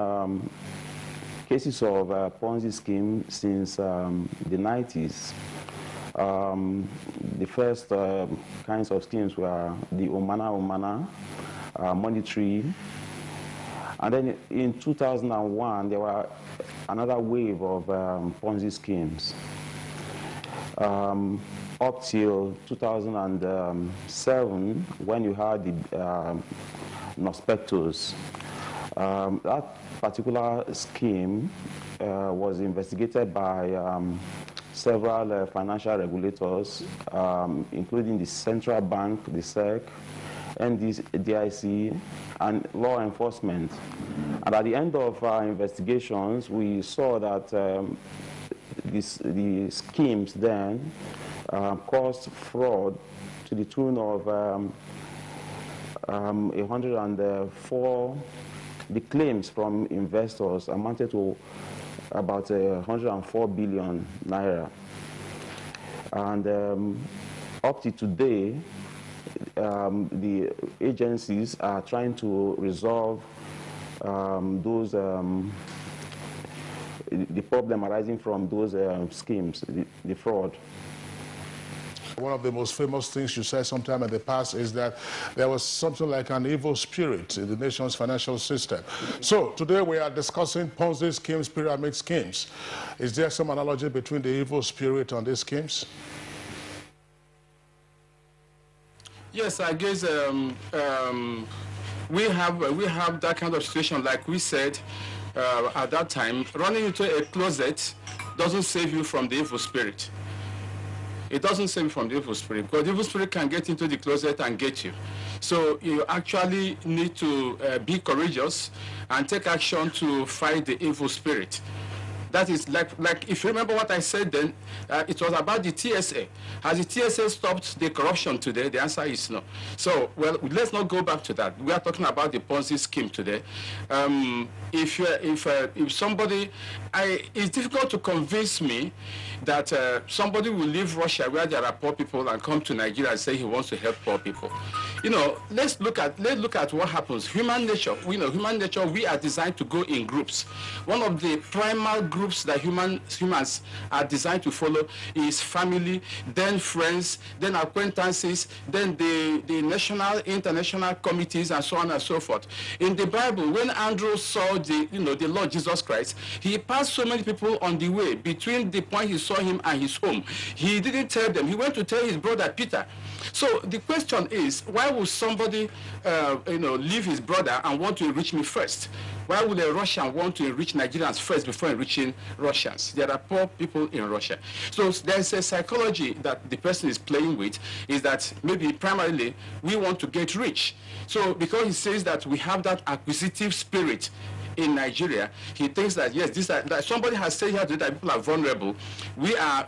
cases of Ponzi scheme since the 90s. The first kinds of schemes were the Omana, monetary. And then in 2001, there were another wave of Ponzi schemes. Up till 2007, when you had the Nospectos. That particular scheme was investigated by several financial regulators, including the Central Bank, the SEC, NDIC, and law enforcement. And at the end of our investigations, we saw that the schemes then caused fraud to the tune of 104. The claims from investors amounted to about 104 billion naira. And up to today, the agencies are trying to resolve the problem arising from those schemes, the fraud. One of the most famous things you said sometime in the past is that there was something like an evil spirit in the nation's financial system. So today we are discussing Ponzi schemes, pyramid schemes. Is there some analogy between the evil spirit and these schemes? Yes, I guess we have that kind of situation. Like we said at that time, running into a closet doesn't save you from the evil spirit. It doesn't save you from the evil spirit, because the evil spirit can get into the closet and get you. So you actually need to be courageous and take action to fight the evil spirit. That is like if you remember what I said then, it was about the TSA. Has the TSA stopped the corruption today? The answer is no. So, well, let's not go back to that. We are talking about the Ponzi scheme today. If somebody, it's difficult to convince me that somebody will leave Russia where there are poor people and come to Nigeria and say he wants to help poor people. You know, let's look at what happens. Human nature, human nature, we are designed to go in groups. One of the primal groups that humans are designed to follow is family, then friends, then acquaintances, then the national, international committees, and so on and so forth. In the Bible, when Andrew saw the Lord Jesus Christ, he passed so many people on the way between the point he saw him and his home. He didn't tell them. He went to tell his brother Peter. So the question is, why would somebody, leave his brother and want to enrich me first? Why would a Russian want to enrich Nigerians first before enriching Russians? There are poor people in Russia. So there's a psychology that the person is playing with, is that maybe primarily we want to get rich. So because he says that we have that acquisitive spirit in Nigeria, he thinks that yes, that somebody has said here that people are vulnerable. We are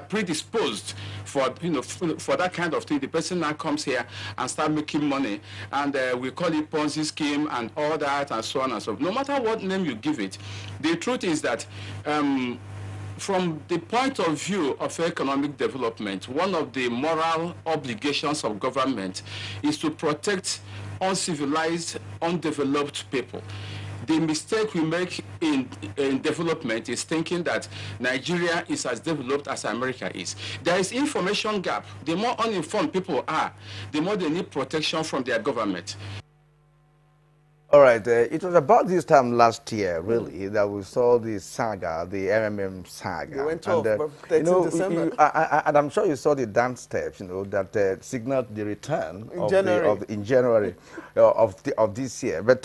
predisposed for that kind of thing. The person now comes here and start making money, and we call it Ponzi scheme and all that and so on and so forth. No matter what name you give it, the truth is that from the point of view of economic development, one of the moral obligations of government is to protect uncivilized, undeveloped people. The mistake we make in development is thinking that Nigeria is as developed as America is. There is information gap. The more uninformed people are, the more they need protection from their government. All right, it was about this time last year, really, that we saw the saga, the MMM saga. You went off, but 13 December. And I'm sure you saw the dance steps, that signaled the return in January of this year. But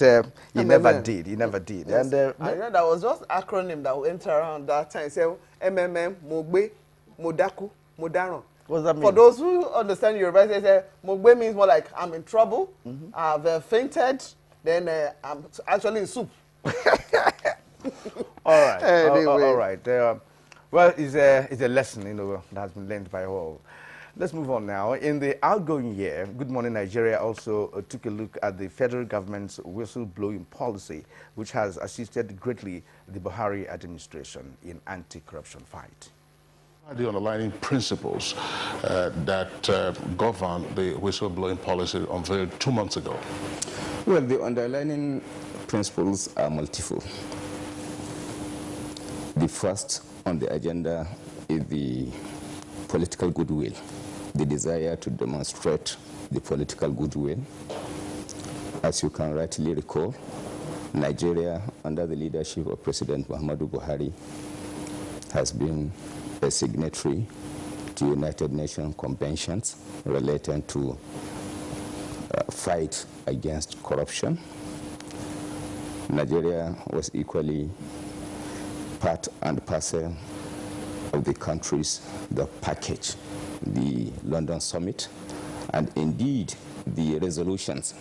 he never did. He never did. Yes. And I know that was just acronym that went around that time. So MMM, Mogbe, Modaku, Modaron. What does that mean? For those who understand Yoruba, they say Mogbe means more like I'm in trouble, I've fainted. Then I'm actually in soup. All right. Anyway. All right. Well, it's a lesson, that has been learned by all. Let's move on now. In the outgoing year, Good Morning Nigeria also took a look at the federal government's whistleblowing policy, which has assisted greatly the Buhari administration in anti-corruption fight. The underlying principles that govern the whistleblowing policy unveiled 2 months ago. Well, the underlying principles are multiple. The first on the agenda is the political goodwill, the desire to demonstrate the political goodwill. As you can rightly recall, Nigeria, under the leadership of President Muhammadu Buhari, has been a signatory to United Nations conventions relating to fight against corruption. Nigeria was equally part and parcel of the countries that package the London summit, and indeed the resolutions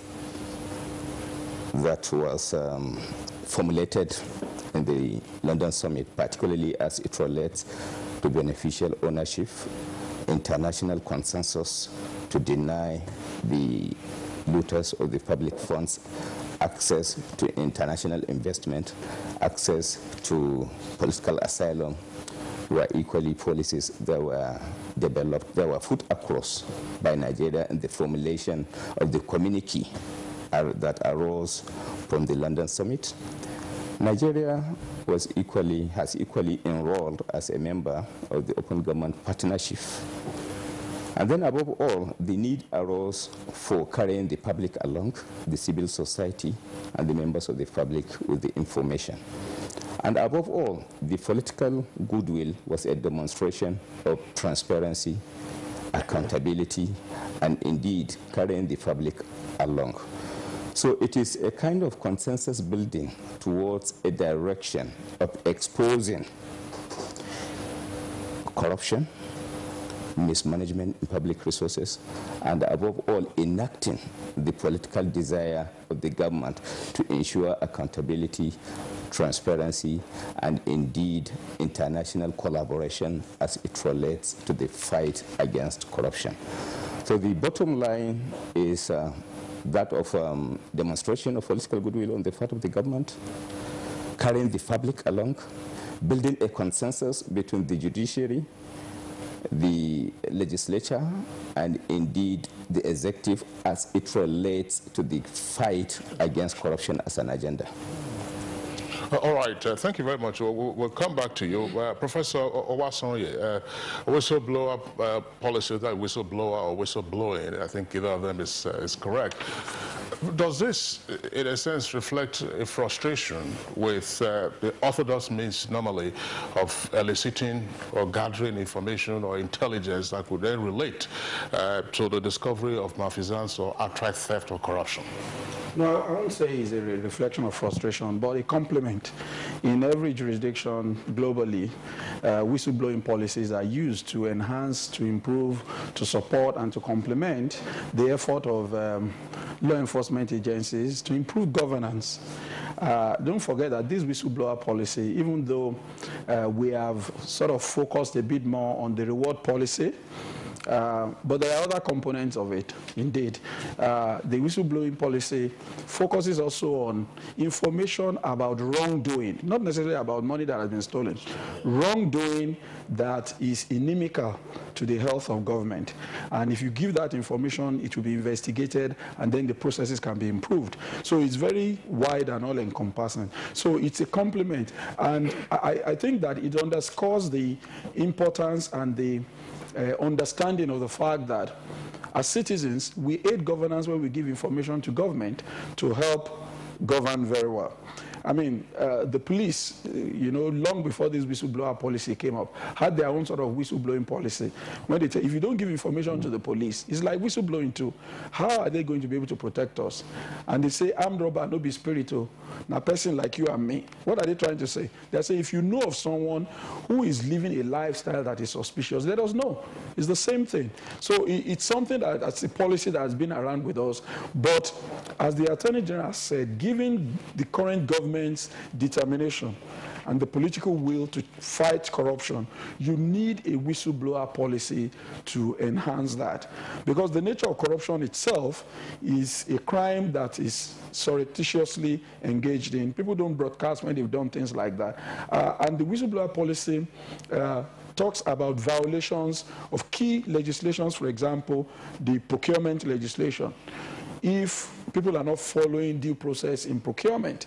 that was formulated in the London summit, particularly as it relates to beneficial ownership, international consensus to deny the looters of the public funds access to international investment, access to political asylum, were equally policies that were developed, that were put across by Nigeria in the formulation of the communique that arose from the London summit. Nigeria has equally enrolled as a member of the Open Government Partnership. And then above all, the need arose for carrying the public along, the civil society and the members of the public with the information. And above all, the political goodwill was a demonstration of transparency, accountability, and indeed carrying the public along. So it is a kind of consensus building towards a direction of exposing corruption, mismanagement in public resources, and above all, enacting the political desire of the government to ensure accountability, transparency, and indeed international collaboration as it relates to the fight against corruption. So the bottom line is that of demonstration of political goodwill on the part of the government, carrying the public along, building a consensus between the judiciary, the legislature, and indeed the executive as it relates to the fight against corruption as an agenda. All right, thank you very much. We'll come back to you. Professor Owasonye, whistleblower policy, that whistleblower or whistleblowing, I think either of them is correct. Does this, in a sense, reflect a frustration with the orthodox means normally of eliciting or gathering information or intelligence that would then relate to the discovery of malfeasance or outright theft or corruption? No, I won't say it's a reflection of frustration, but a complement. In every jurisdiction globally, whistleblowing policies are used to enhance, to improve, to support, and to complement the effort of law enforcement agencies to improve governance. Don't forget that this whistleblower policy, even though we have sort of focused a bit more on the reward policy, But there are other components of it, indeed. The whistleblowing policy focuses also on information about wrongdoing, not necessarily about money that has been stolen, wrongdoing that is inimical to the health of government. And if you give that information, it will be investigated, and then the processes can be improved. So it's very wide and all-encompassing. So it's a complement. And I think that it underscores the importance and the understanding of the fact that as citizens, we aid governance when we give information to government to help govern very well. I mean, the police, you know, long before this whistleblower policy came up, had their own sort of whistleblowing policy. When they say, if you don't give information to the police, it's like whistleblowing too. How are they going to be able to protect us? And they say, armed robber, no be spiritual. Now, a person like you and me, what are they trying to say? They say, if you know of someone who is living a lifestyle that is suspicious, let us know. It's the same thing. So it's something that's a policy that has been around with us. But as the Attorney General said, given the current government's determination and the political will to fight corruption, you need a whistleblower policy to enhance that. Because the nature of corruption itself is a crime that is surreptitiously engaged in. People don't broadcast when they've done things like that. And the whistleblower policy talks about violations of key legislations, for example, the procurement legislation. If people are not following due process in procurement,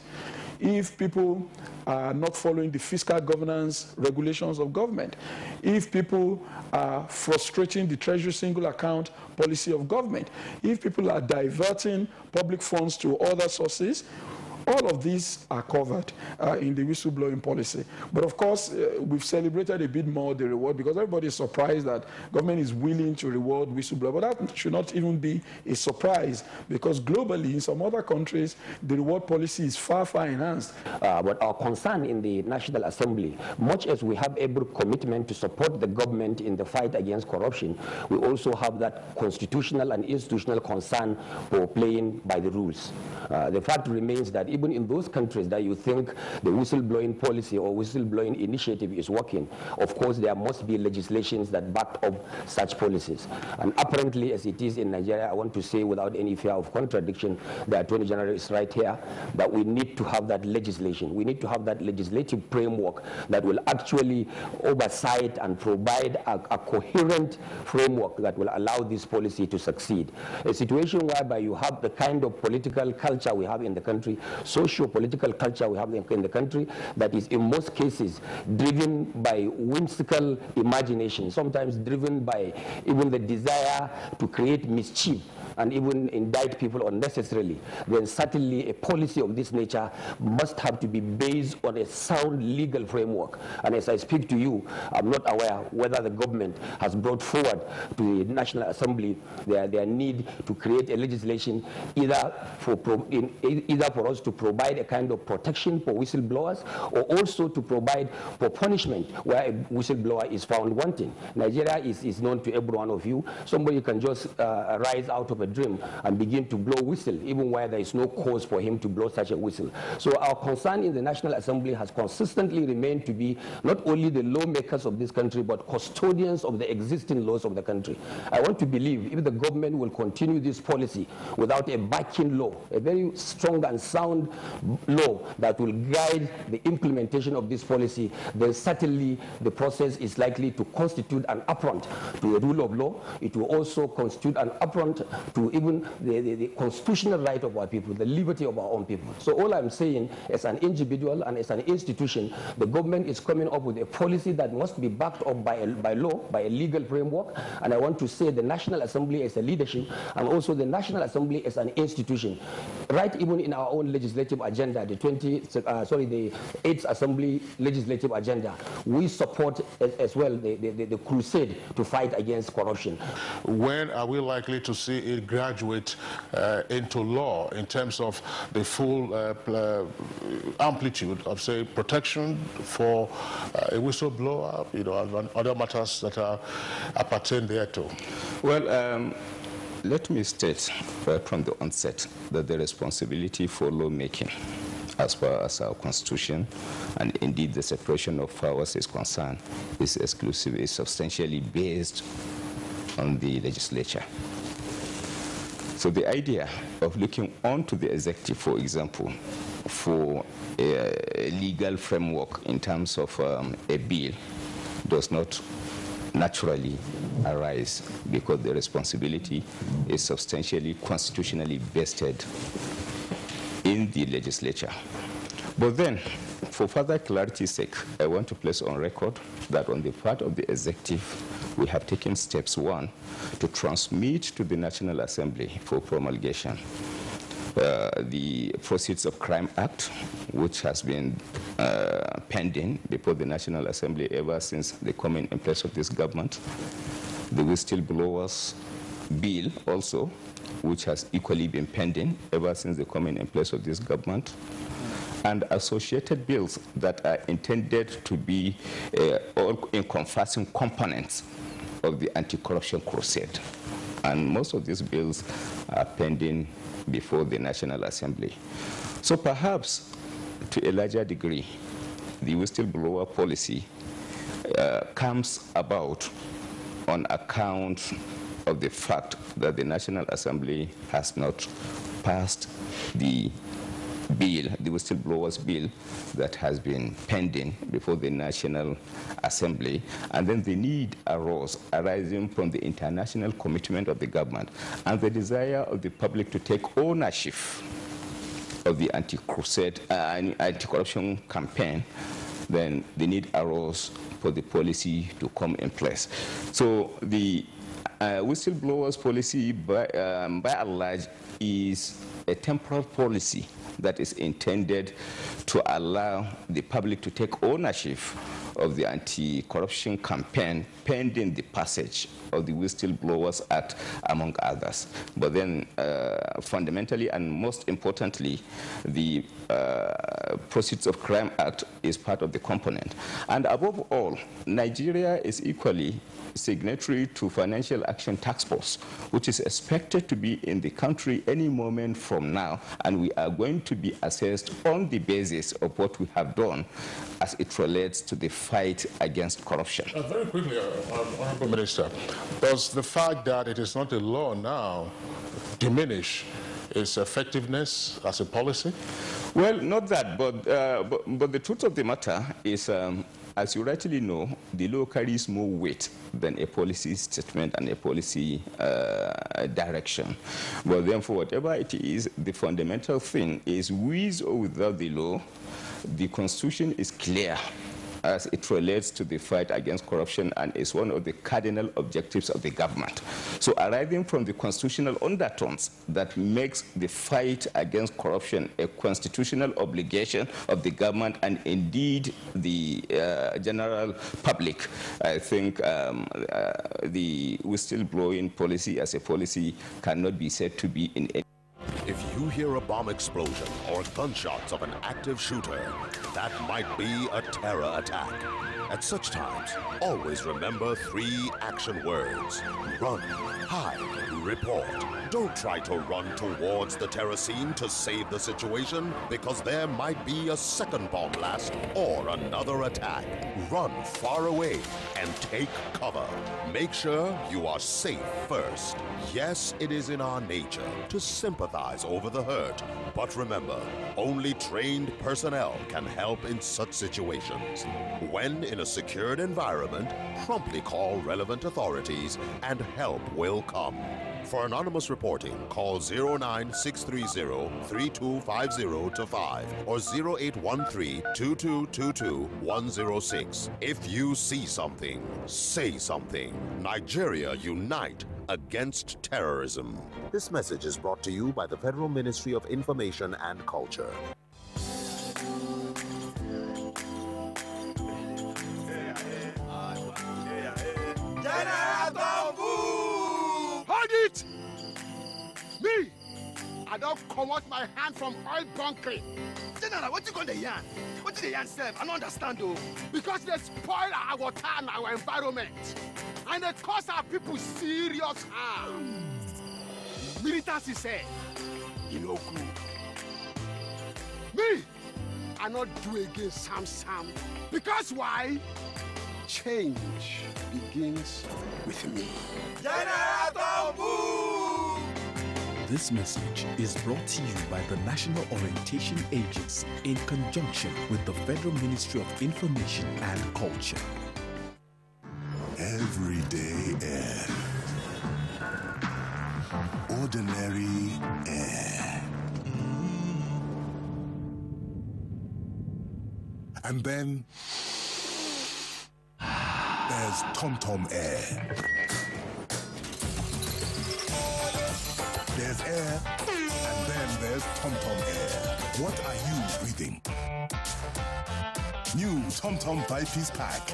if people are not following the fiscal governance regulations of government, if people are frustrating the Treasury single account policy of government, if people are diverting public funds to other sources, all of these are covered in the whistleblowing policy. But of course, we've celebrated a bit more the reward because everybody is surprised that government is willing to reward whistleblowers. But that should not even be a surprise because globally, in some other countries, the reward policy is far, far enhanced. But our concern in the National Assembly, much as we have every commitment to support the government in the fight against corruption, we also have that constitutional and institutional concern for playing by the rules. The fact remains that even in those countries that you think the whistleblowing policy or whistleblowing initiative is working, of course there must be legislations that back up such policies. And apparently, as it is in Nigeria, I want to say without any fear of contradiction, the Attorney General is right here, that we need to have that legislation. We need to have that legislative framework that will actually oversight and provide a coherent framework that will allow this policy to succeed. A situation whereby you have the kind of political culture we have in the country, socio-political culture we have in the country, that is in most cases driven by whimsical imagination, sometimes driven by even the desire to create mischief and even indict people unnecessarily, then certainly a policy of this nature must have to be based on a sound legal framework. And as I speak to you, I'm not aware whether the government has brought forward to the National Assembly their need to create a legislation either for us to provide a kind of protection for whistleblowers or also to provide for punishment where a whistleblower is found wanting. Nigeria is known to every one of you. Somebody can just rise out of a dream and begin to blow whistle, even where there is no cause for him to blow such a whistle. So our concern in the National Assembly has consistently remained to be not only the lawmakers of this country, but custodians of the existing laws of the country. I want to believe if the government will continue this policy without a backing law, a very strong and sound law that will guide the implementation of this policy, then certainly the process is likely to constitute an affront to the rule of law. It will also constitute an affront to even the constitutional right of our people, the liberty of our own people. So all I'm saying, as an individual and as an institution, the government is coming up with a policy that must be backed up by law, by a legal framework. And I want to say the National Assembly as a leadership and also the National Assembly as an institution, right even in our own legislative agenda, the 8th Assembly legislative agenda, we support as well the crusade to fight against corruption. When are we likely to see it graduate into law in terms of the full amplitude of, say, protection for a whistleblower, you know, and other matters that are appertain thereto? Well, let me state right from the onset that the responsibility for lawmaking, as far as our Constitution and indeed the separation of powers is concerned, is exclusive, is substantially based on the legislature. So the idea of looking onto the executive, for example, for a legal framework in terms of a bill does not naturally arise, because the responsibility is substantially constitutionally vested in the legislature. But then, for further clarity's sake, I want to place on record that on the part of the executive, we have taken steps: one, to transmit to the National Assembly for promulgation the Proceeds of Crime Act, which has been pending before the National Assembly ever since the coming in place of this government. The Whistleblowers Bill also, which has equally been pending ever since the coming in place of this government, and associated bills that are intended to be all-encompassing components of the anti-corruption crusade. And most of these bills are pending before the National Assembly. So perhaps, to a larger degree, the whistleblower policy comes about on account of the fact that the National Assembly has not passed the bill, the whistleblowers bill that has been pending before the National Assembly, and then the need arose arising from the international commitment of the government and the desire of the public to take ownership of the anti-corruption campaign. Then the need arose for the policy to come in place. So the whistleblowers policy, by and large, is a temporal policy that is intended to allow the public to take ownership of the anti-corruption campaign pending the passage of the Whistleblowers Act, among others. But then fundamentally and most importantly, the Proceeds of Crime Act is part of the component. And above all, Nigeria is equally signatory to Financial Action Task Force, which is expected to be in the country any moment from now, and we are going to be assessed on the basis of what we have done as it relates to the fight against corruption. Very quickly, Honorable Minister, does the fact that it is not a law now diminish its effectiveness as a policy? Well, not that, but the truth of the matter is, as you rightly know, the law carries more weight than a policy statement and a policy direction. But then for whatever it is, the fundamental thing is, with or without the law, the Constitution is clear as it relates to the fight against corruption and is one of the cardinal objectives of the government. So arising from the constitutional undertones that makes the fight against corruption a constitutional obligation of the government and indeed the general public, I think the whistleblowing policy as a policy cannot be said to be in any. If you hear a bomb explosion or gunshots of an active shooter, that might be a terror attack. At such times, always remember 3 action words: run, hide, report. Don't try to run towards the terror scene to save the situation, because there might be a second bomb blast or another attack. Run far away and take cover. Make sure you are safe first. Yes, it is in our nature to sympathize over the hurt, but remember, only trained personnel can help in such situations. When in a secured environment, promptly call relevant authorities and help will come. For anonymous reporting, call 09630-3250-5 or 0813-2222-106. If you see something, say something. Nigeria, unite against terrorism. This message is brought to you by the Federal Ministry of Information and Culture. Hold it! Me! I don't come out my hand from oil bunkering. General, what you going to yarn? What did the yarn say? I don't understand though. Because they spoil our water and our environment. And they cause our people serious harm. Militants say, you know good. Me, I not do against Sam. Because why? change begins with me. This message is brought to you by the National Orientation Agency in conjunction with the Federal Ministry of Information and Culture. Everyday air. Ordinary air. And then there's TomTom Air. There's air, and then there's TomTom Air. What are you breathing? New TomTom 5-piece pack.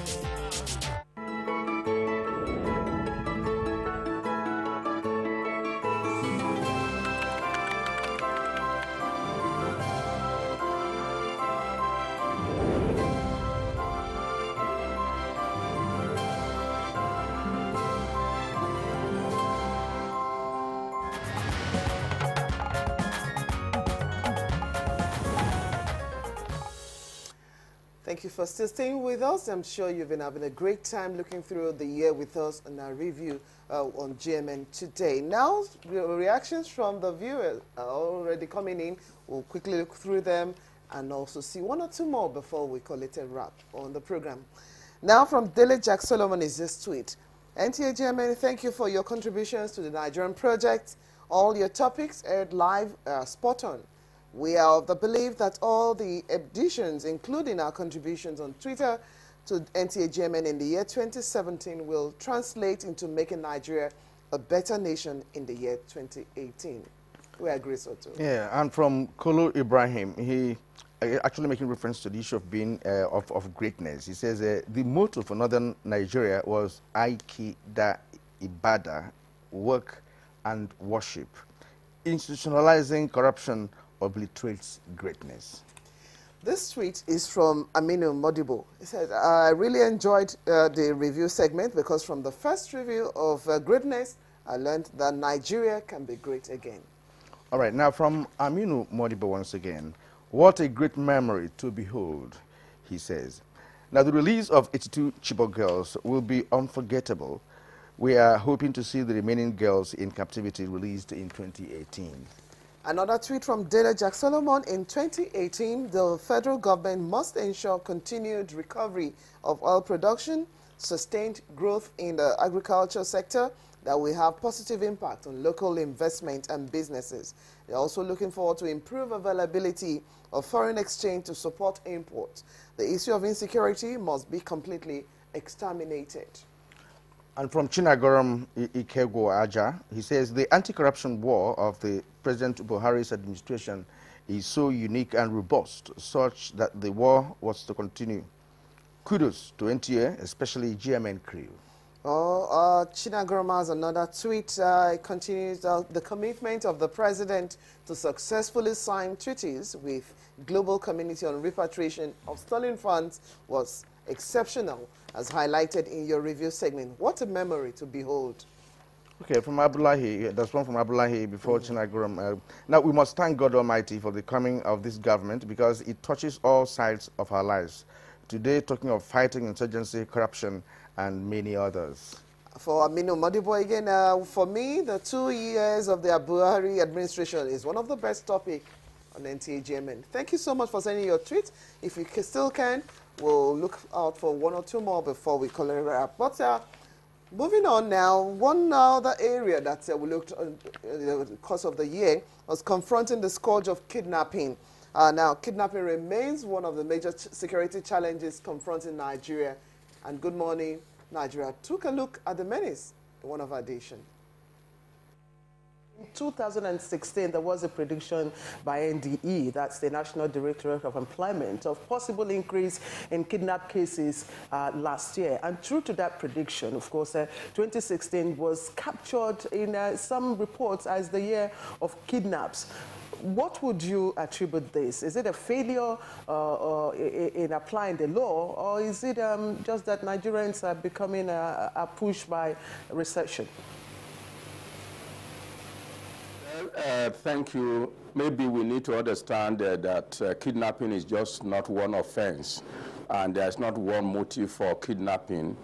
Thank you for still staying with us. I'm sure you've been having a great time looking through the year with us on our review on GMN today. Now, reactions from the viewers are already coming in. We'll quickly look through them and also see one or two more before we call it a wrap on the program. Now, from Dele Jack Solomon is this tweet. NTA GMN, thank you for your contributions to the Nigerian project. All your topics aired live are spot on. We are of the belief that all the editions, including our contributions on Twitter to NTA GMN in the year 2017, will translate into making Nigeria a better nation in the year 2018. We agree, Soto. Yeah, and from Kolo Ibrahim, he actually making reference to the issue of being of greatness. He says the motto for northern Nigeria was Aikida Ibada, work and worship. Institutionalizing corruption obliterates greatness. This tweet is from Aminu Modibo. He said, I really enjoyed the review segment because from the first review of greatness, I learned that Nigeria can be great again. All right, now from Aminu Modibo once again, what a great memory to behold, he says. Now the release of 82 Chibok girls will be unforgettable. We are hoping to see the remaining girls in captivity released in 2018. Another tweet from Dele Jack Solomon. In 2018, the federal government must ensure continued recovery of oil production, sustained growth in the agriculture sector that will have positive impact on local investment and businesses. They're also looking forward to improve availability of foreign exchange to support imports. The issue of insecurity must be completely exterminated. And from Chinagoram Ikego Aja, he says the anti-corruption war of the President Buhari's administration is so unique and robust, such that the war was to Kudos to NTA, especially GMN crew. Chinagoram has another tweet. It continues the commitment of the president to successfully sign treaties with global community on repatriation of stolen funds was exceptional, as highlighted in your review segment. What a memory to behold. Okay, from Abdullahi, that's one from Abdullahi before Chinagoram. Now, we must thank God Almighty for the coming of this government because it touches all sides of our lives. Today, talking of fighting insurgency, corruption, and many others. For Aminu Modibo again, for me, the 2 years of the Buhari administration is one of the best topics on NTA GMN. Thank you so much for sending your tweet. If you still can, we'll look out for one or two more before we call it a wrap. But moving on now, one other area that we looked at in the course of the year was confronting the scourge of kidnapping. Now, kidnapping remains one of the major security challenges confronting Nigeria. And Good Morning Nigeria took a look at the menace in one of our editions. In 2016, there was a prediction by NDE, that's the National Directorate of Employment, of possible increase in kidnap cases last year. And true to that prediction, of course, 2016 was captured in some reports as the year of kidnaps. What would you attribute this? Is it a failure in applying the law, or is it just that Nigerians are becoming pushed by recession? Thank you maybe we need to understand that kidnapping is just not one offense, and there's not one motive for kidnapping.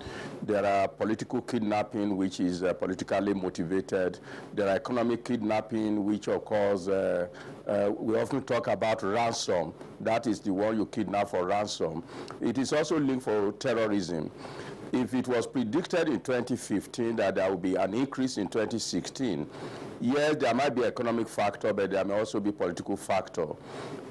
There are political kidnapping, which is politically motivated. There are economic kidnapping, which occurs, we often talk about ransom. That is the one you kidnap for ransom. It is also linked for terrorism. If it was predicted in 2015 that there will be an increase in 2016, yes, there might be economic factor, but there may also be political factor.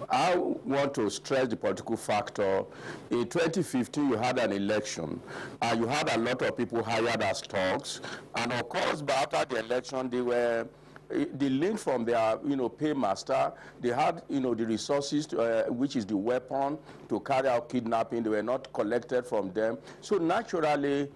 I want to stress the political factor. In 2015, you had an election, and you had a lot of people hired as thugs. And of course, but after the election, they learned from their, paymaster. They had, the resources, which is the weapon to carry out kidnapping. They were not collected from them. So naturally,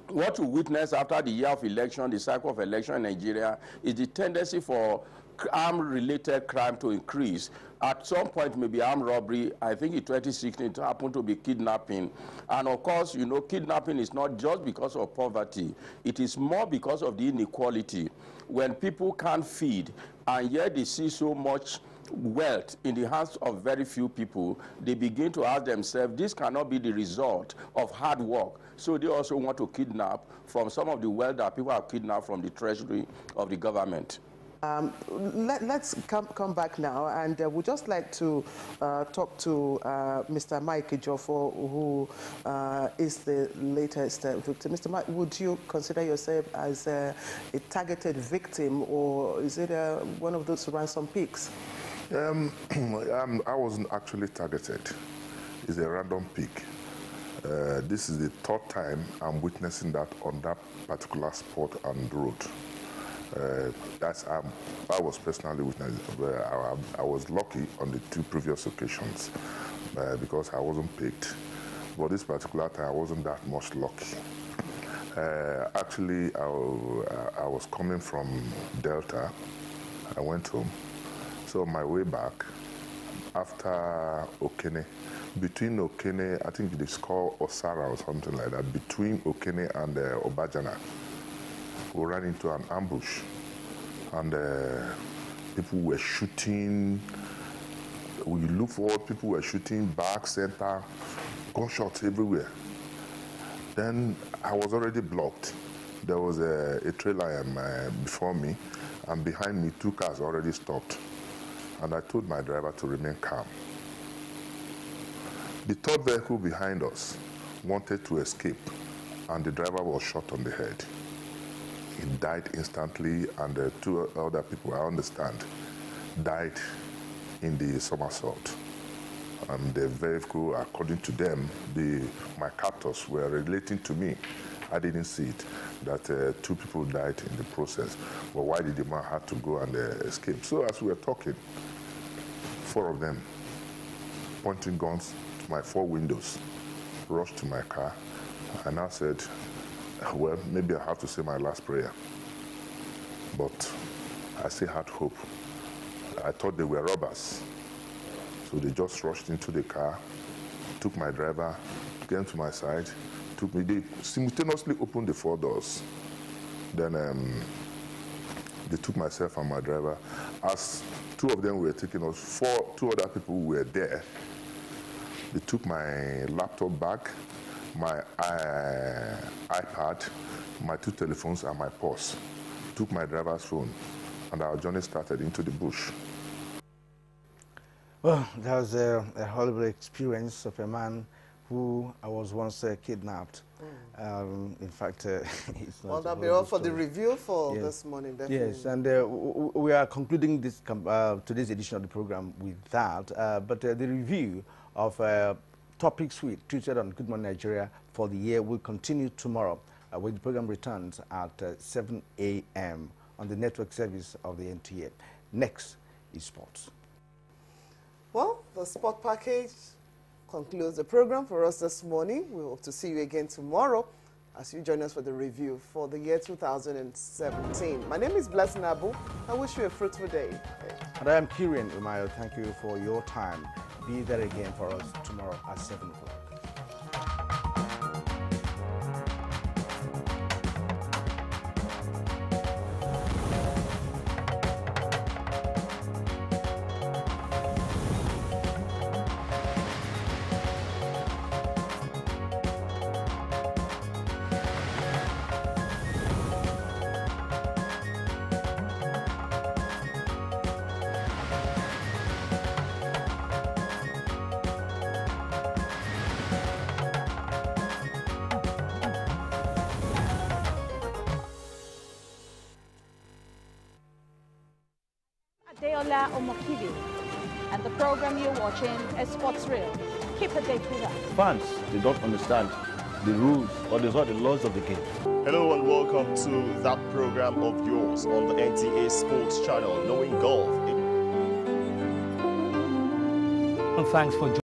what we witnessed after the year of election, the cycle of election in Nigeria, is the tendency for arm-related crime to increase. At some point, maybe armed robbery. I think in 2016, it happened to be kidnapping. And of course, kidnapping is not just because of poverty. It is more because of the inequality. When people can't feed, and yet they see so much wealth in the hands of very few people, they begin to ask themselves, this cannot be the result of hard work. So they also want to kidnap from some of the wealth that people have kidnapped from the treasury of the government. Let's come back now, and we'd just like to talk to Mr. Mike Ejiofor, who is the latest victim. Mr. Mike, would you consider yourself as a targeted victim, or is it one of those ransom picks? I wasn't actually targeted. It's a random pick. This is the third time I'm witnessing that on that particular spot and road. I was personally witnessing. I was lucky on the two previous occasions because I wasn't picked. But this particular time, I wasn't that much lucky. Actually, I was coming from Delta. I went home. So on my way back, after Okene, between Okene, I think it's called Osara or something like that, between Okene and Obajana, we ran into an ambush, and people were shooting. We looked forward, people were shooting back, center, gunshots everywhere. Then I was already blocked. There was a trailer before me, and behind me, two cars already stopped. And I told my driver to remain calm. The third vehicle behind us wanted to escape, and the driver was shot on the head. He died instantly, and two other people, I understand, died in the somersault. And the vehicle, according to them, my captors were relating to me. I didn't see it, that two people died in the process. But why did the man have to go and escape? So as we were talking, four of them, pointing guns to my four windows, rushed to my car, and I said, well, maybe I have to say my last prayer. But I still had hope. I thought they were robbers. So they just rushed into the car, took my driver, came to my side, took me. They simultaneously opened the four doors. Then they took myself and my driver. As two of them were taking us, two other people were there. They took my laptop bag, my iPad, my two telephones, and my purse. Took my driver's phone, and our journey started into the bush. Well, that was a horrible experience of a man who was once kidnapped. In fact, it's not. Well, that'll be all for the review for this morning, definitely. Yes, and we are concluding this today's edition of the program with that. But the review of topics we treated on Good Morning Nigeria for the year will continue tomorrow when the program returns at 7 a.m. on the network service of the NTA. Next is sports. Well, the sport package concludes the program for us this morning. We hope to see you again tomorrow as you join us for the review for the year 2017. My name is Blessing Abu. I wish you a fruitful day. And I am Kirian Umayo. Thank you for your time. Be there again for us tomorrow at 7 o'clock. Adeola Omokibi, and the program you're watching is Sports Real. Keep a date with us. Fans, they don't understand the rules or the laws of the game. Hello and welcome to that program of yours on the NTA Sports Channel, Knowing Golf. Thanks for joining.